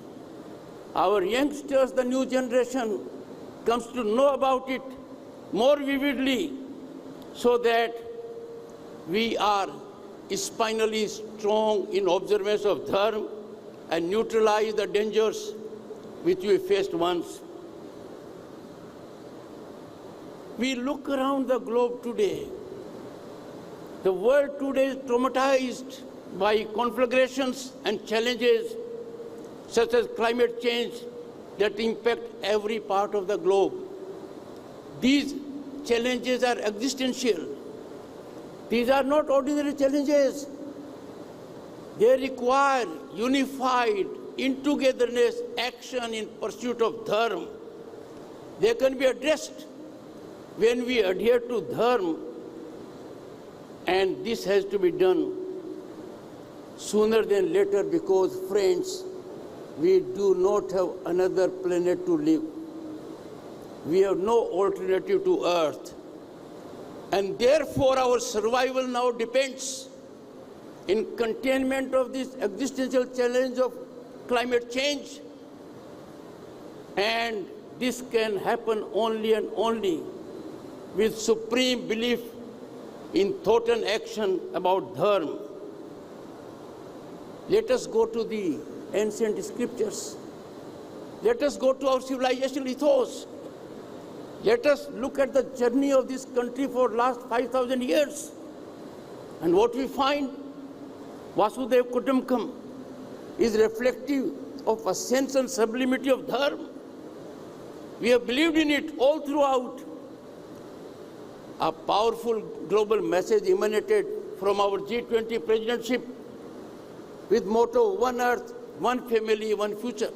Our youngsters, the new generation, comes to know about it more vividly, so that we are spinally strong in observance of dharma and neutralize the dangers which we faced once. We look around the globe today. The world today is traumatized by conflagrations and challenges such as climate change that impact every part of the globe. These challenges are existential. These are not ordinary challenges. They require unified, in-togetherness action in pursuit of dharma. They can be addressed when we adhere to dharma, and this has to be done sooner than later, because, friends, we do not have another planet to live. We have no alternative to Earth. And therefore, our survival now depends in containment of this existential challenge of climate change. And this can happen only and only with supreme belief in thought and action about dharma. Let us go to the ancient scriptures. Let us go to our civilizational ethos. Let us look at the journey of this country for the last 5,000 years. And what we find, Vasudhaiva Kutumbakam is reflective of a sense and sublimity of dharma. We have believed in it all throughout. A powerful global message emanated from our G20 presidentship with motto, one earth, one family, one future.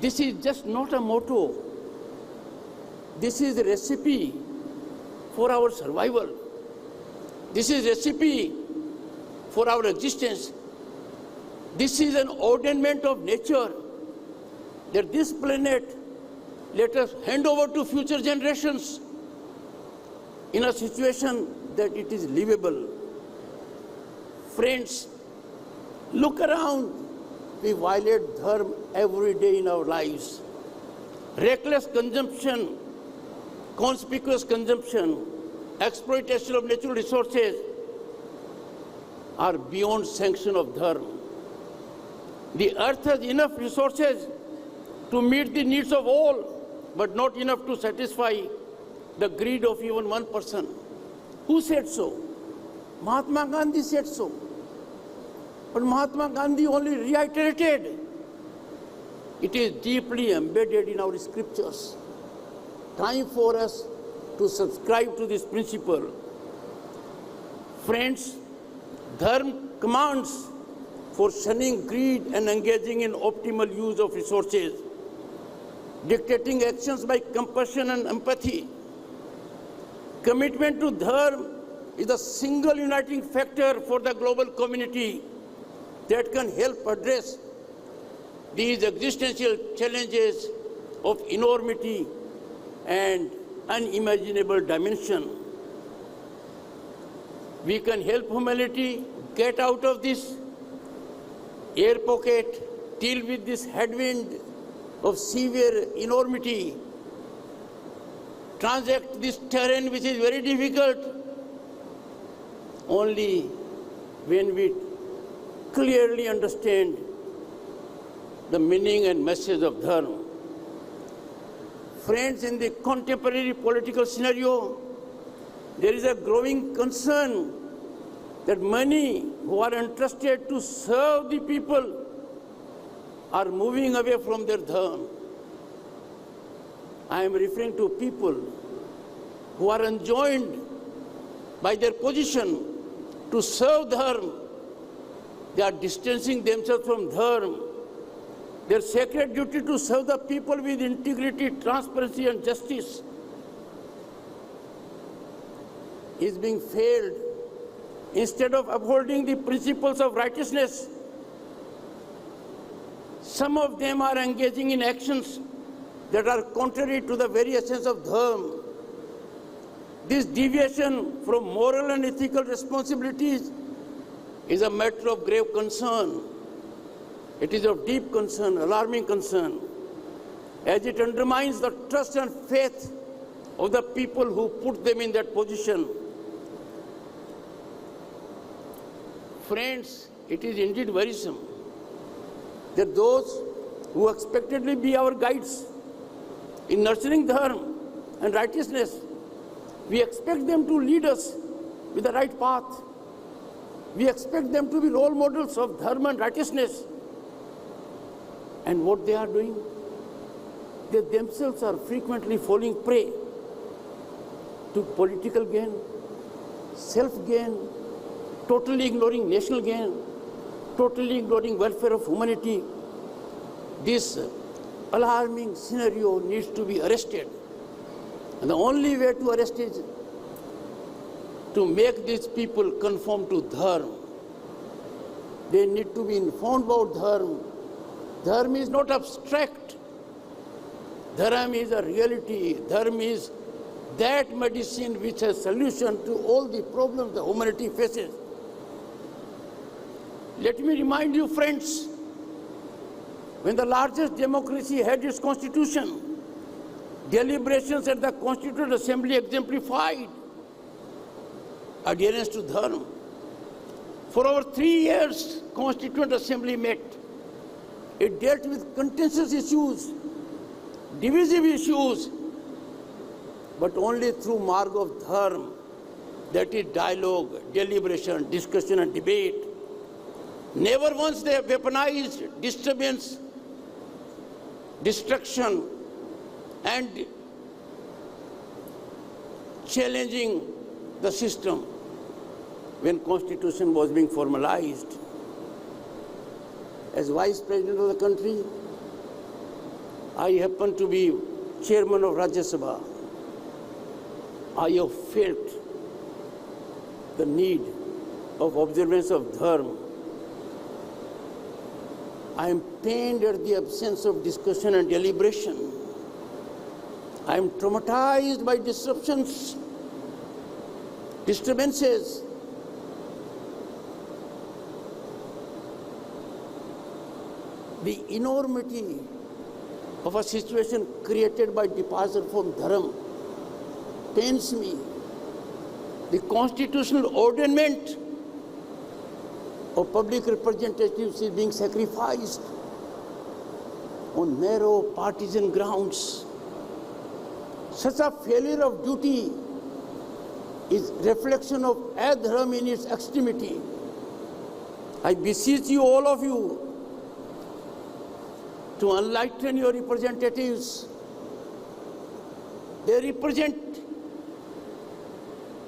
This is just not a motto. This is a recipe for our survival. This is a recipe for our existence. This is an ordainment of nature that this planet, let us hand over to future generations in a situation that it is livable. Friends, look around. We violate dharma every day in our lives. Reckless consumption, conspicuous consumption, exploitation of natural resources are beyond sanction of dharma. The earth has enough resources to meet the needs of all, but not enough to satisfy the greed of even one person. Who said so? Mahatma Gandhi said so. But Mahatma Gandhi only reiterated. It is deeply embedded in our scriptures. Time for us to subscribe to this principle. Friends, dharma commands for shunning greed and engaging in optimal use of resources, dictating actions by compassion and empathy. Commitment to dharma is the single uniting factor for the global community that can help address these existential challenges of enormity and unimaginable dimension. We can help humanity get out of this air pocket, deal with this headwind of severe enormity, transact this terrain which is very difficult, only when we clearly understand the meaning and message of dharma. Friends, in the contemporary political scenario, there is a growing concern that many who are entrusted to serve the people are moving away from their dharma. I am referring to people who are enjoined by their position to serve dharma. They are distancing themselves from dharma. Their sacred duty to serve the people with integrity, transparency, and justice is being failed. Instead of upholding the principles of righteousness, some of them are engaging in actions that are contrary to the very essence of dharma. This deviation from moral and ethical responsibilities is a matter of grave concern. It is of deep concern, alarming concern, as it undermines the trust and faith of the people who put them in that position. Friends, it is indeed worrisome that those who expectedly be our guides in nurturing dharma and righteousness, we expect them to lead us with the right path. We expect them to be role models of dharma and righteousness. And what they are doing? They themselves are frequently falling prey to political gain, self-gain, totally ignoring national gain, totally ignoring welfare of humanity. This alarming scenario needs to be arrested. And the only way to arrest it is to make these people conform to dharma. They need to be informed about dharma. Dharma is not abstract. Dharma is a reality. Dharma is that medicine which has solution to all the problems the humanity faces. Let me remind you, friends, when the largest democracy had its constitution, deliberations at the Constituent Assembly exemplified adherence to dharma. For over 3 years, Constituent Assembly met. It dealt with contentious issues, divisive issues, but only through marg of dharma, that is dialogue, deliberation, discussion and debate. Never once they have weaponized disturbance, destruction and challenging the system when Constitution was being formalized. As Vice President of the country, I happen to be Chairman of Rajya Sabha. I have felt the need of observance of dharma. I am pained at the absence of discussion and deliberation. I am traumatized by disruptions, disturbances. The enormity of a situation created by departure from dharma pains me. The constitutional ordainment of public representatives is being sacrificed on narrow partisan grounds. Such a failure of duty is reflection of adharma in its extremity. I beseech you, all of you, to enlighten your representatives. They represent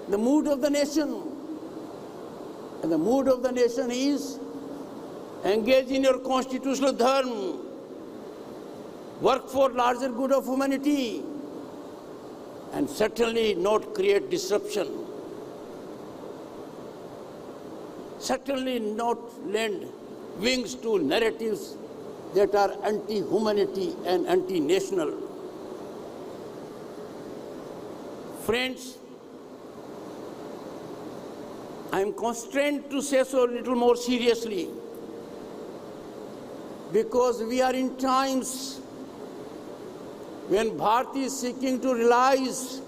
the mood of the nation. And the mood of the nation is engage in your constitutional dharma, work for larger good of humanity, and certainly not create disruption. Certainly not lend wings to narratives that are anti-humanity and anti-national. Friends, I am constrained to say so a little more seriously because we are in times when Bharat is seeking to realize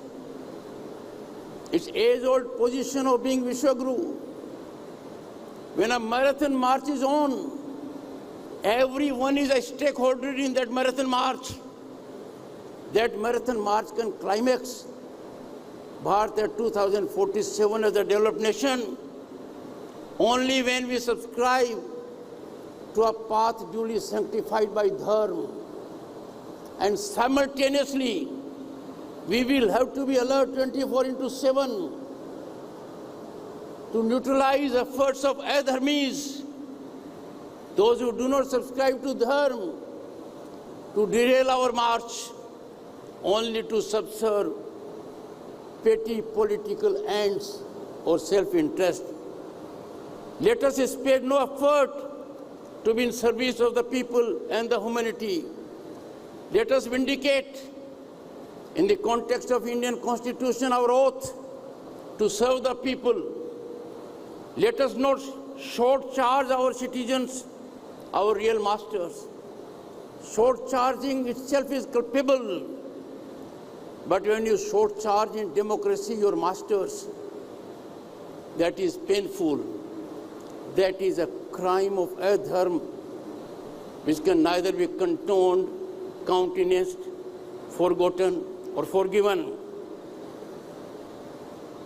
its age-old position of being Vishwaguru. When a marathon march is on, everyone is a stakeholder in that marathon march. That marathon march can climax Bharat at 2047 as a developed nation only when we subscribe to a path duly sanctified by dharma. And simultaneously, we will have to be alert 24/7 to neutralize efforts of adharmis, those who do not subscribe to dharma, to derail our march, only to subserve petty political ends or self-interest. Let us spare no effort to be in service of the people and the humanity. Let us vindicate, in the context of Indian Constitution, our oath to serve the people. Let us not short-charge our citizens, our real masters. Short-charging itself is culpable. But when you short-charge in democracy your masters, that is painful. That is a crime of adharma, which can neither be condoned, countenanced, forgotten, or forgiven.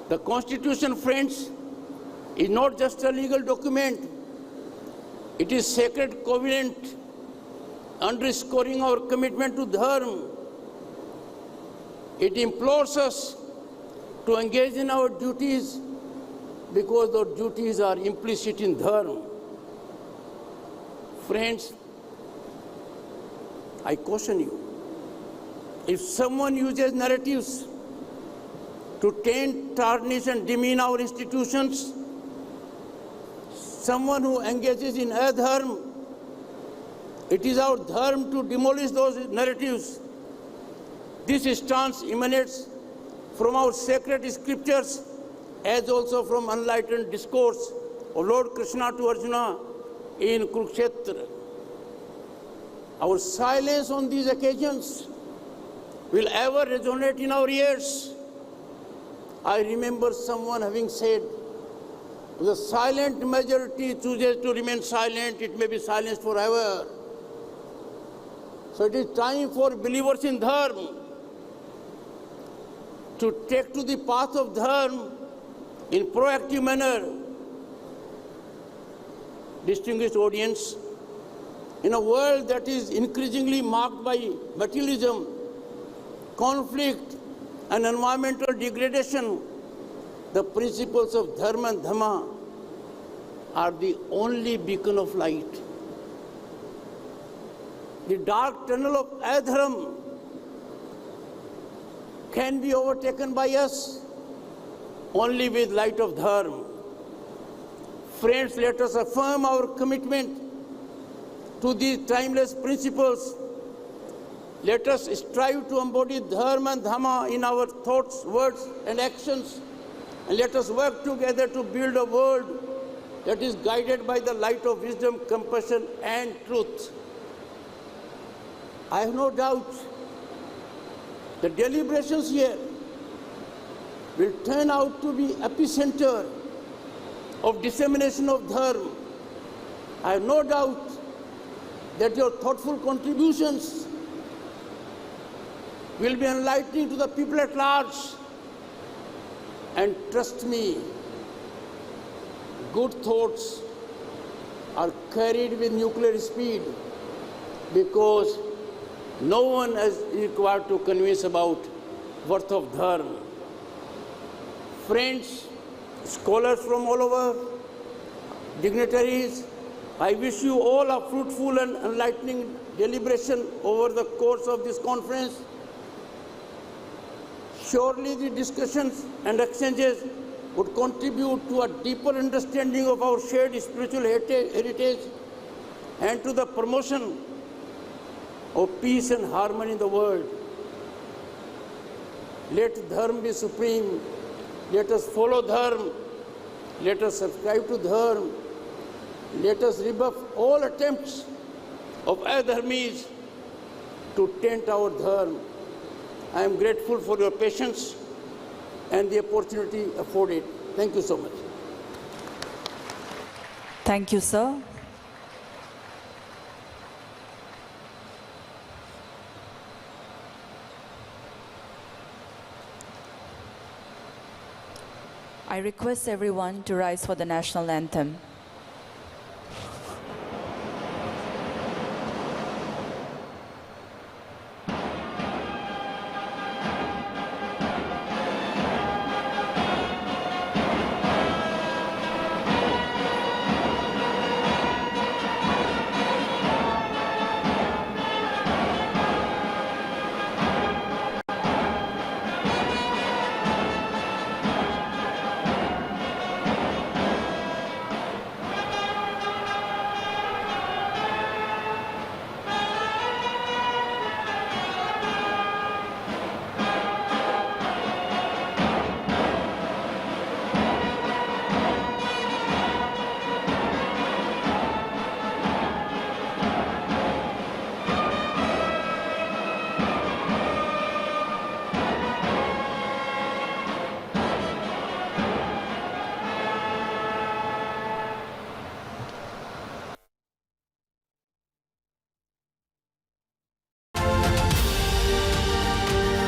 The Constitution, friends, is not just a legal document. It is sacred covenant underscoring our commitment to dharma. It implores us to engage in our duties because those duties are implicit in dharma. Friends, I caution you, if someone uses narratives to taint, tarnish and demean our institutions, someone who engages in adharma. It is our dharma to demolish those narratives. This stance emanates from our sacred scriptures as also from enlightened discourse of Lord Krishna to Arjuna in Kurukshetra. Our silence on these occasions will ever resonate in our ears. I remember someone having said, the silent majority chooses to remain silent, it may be silenced forever. So it is time for believers in dharma to take to the path of dharma in proactive manner. Distinguished audience, in a world that is increasingly marked by materialism, conflict, and environmental degradation, the principles of dharma and dhamma are the only beacon of light. The dark tunnel of adharma can be overtaken by us only with light of dharma. Friends, let us affirm our commitment to these timeless principles. Let us strive to embody dharma and dhamma in our thoughts, words, and actions. And let us work together to build a world that is guided by the light of wisdom, compassion, and truth. I have no doubt the deliberations here will turn out to be epicenter of dissemination of dharma. I have no doubt that your thoughtful contributions will be enlightening to the people at large. And trust me, good thoughts are carried with nuclear speed because no one is required to convince about worth of dharma. Friends, scholars from all over, dignitaries, I wish you all a fruitful and enlightening deliberation over the course of this conference. Surely the discussions and exchanges would contribute to a deeper understanding of our shared spiritual heritage and to the promotion of peace and harmony in the world. Let dharma be supreme. Let us follow dharma. Let us subscribe to dharma. Let us rebuff all attempts of adharmis to taint our dharma. I am grateful for your patience and the opportunity afforded. Thank you so much. Thank you, sir. I request everyone to rise for the national anthem.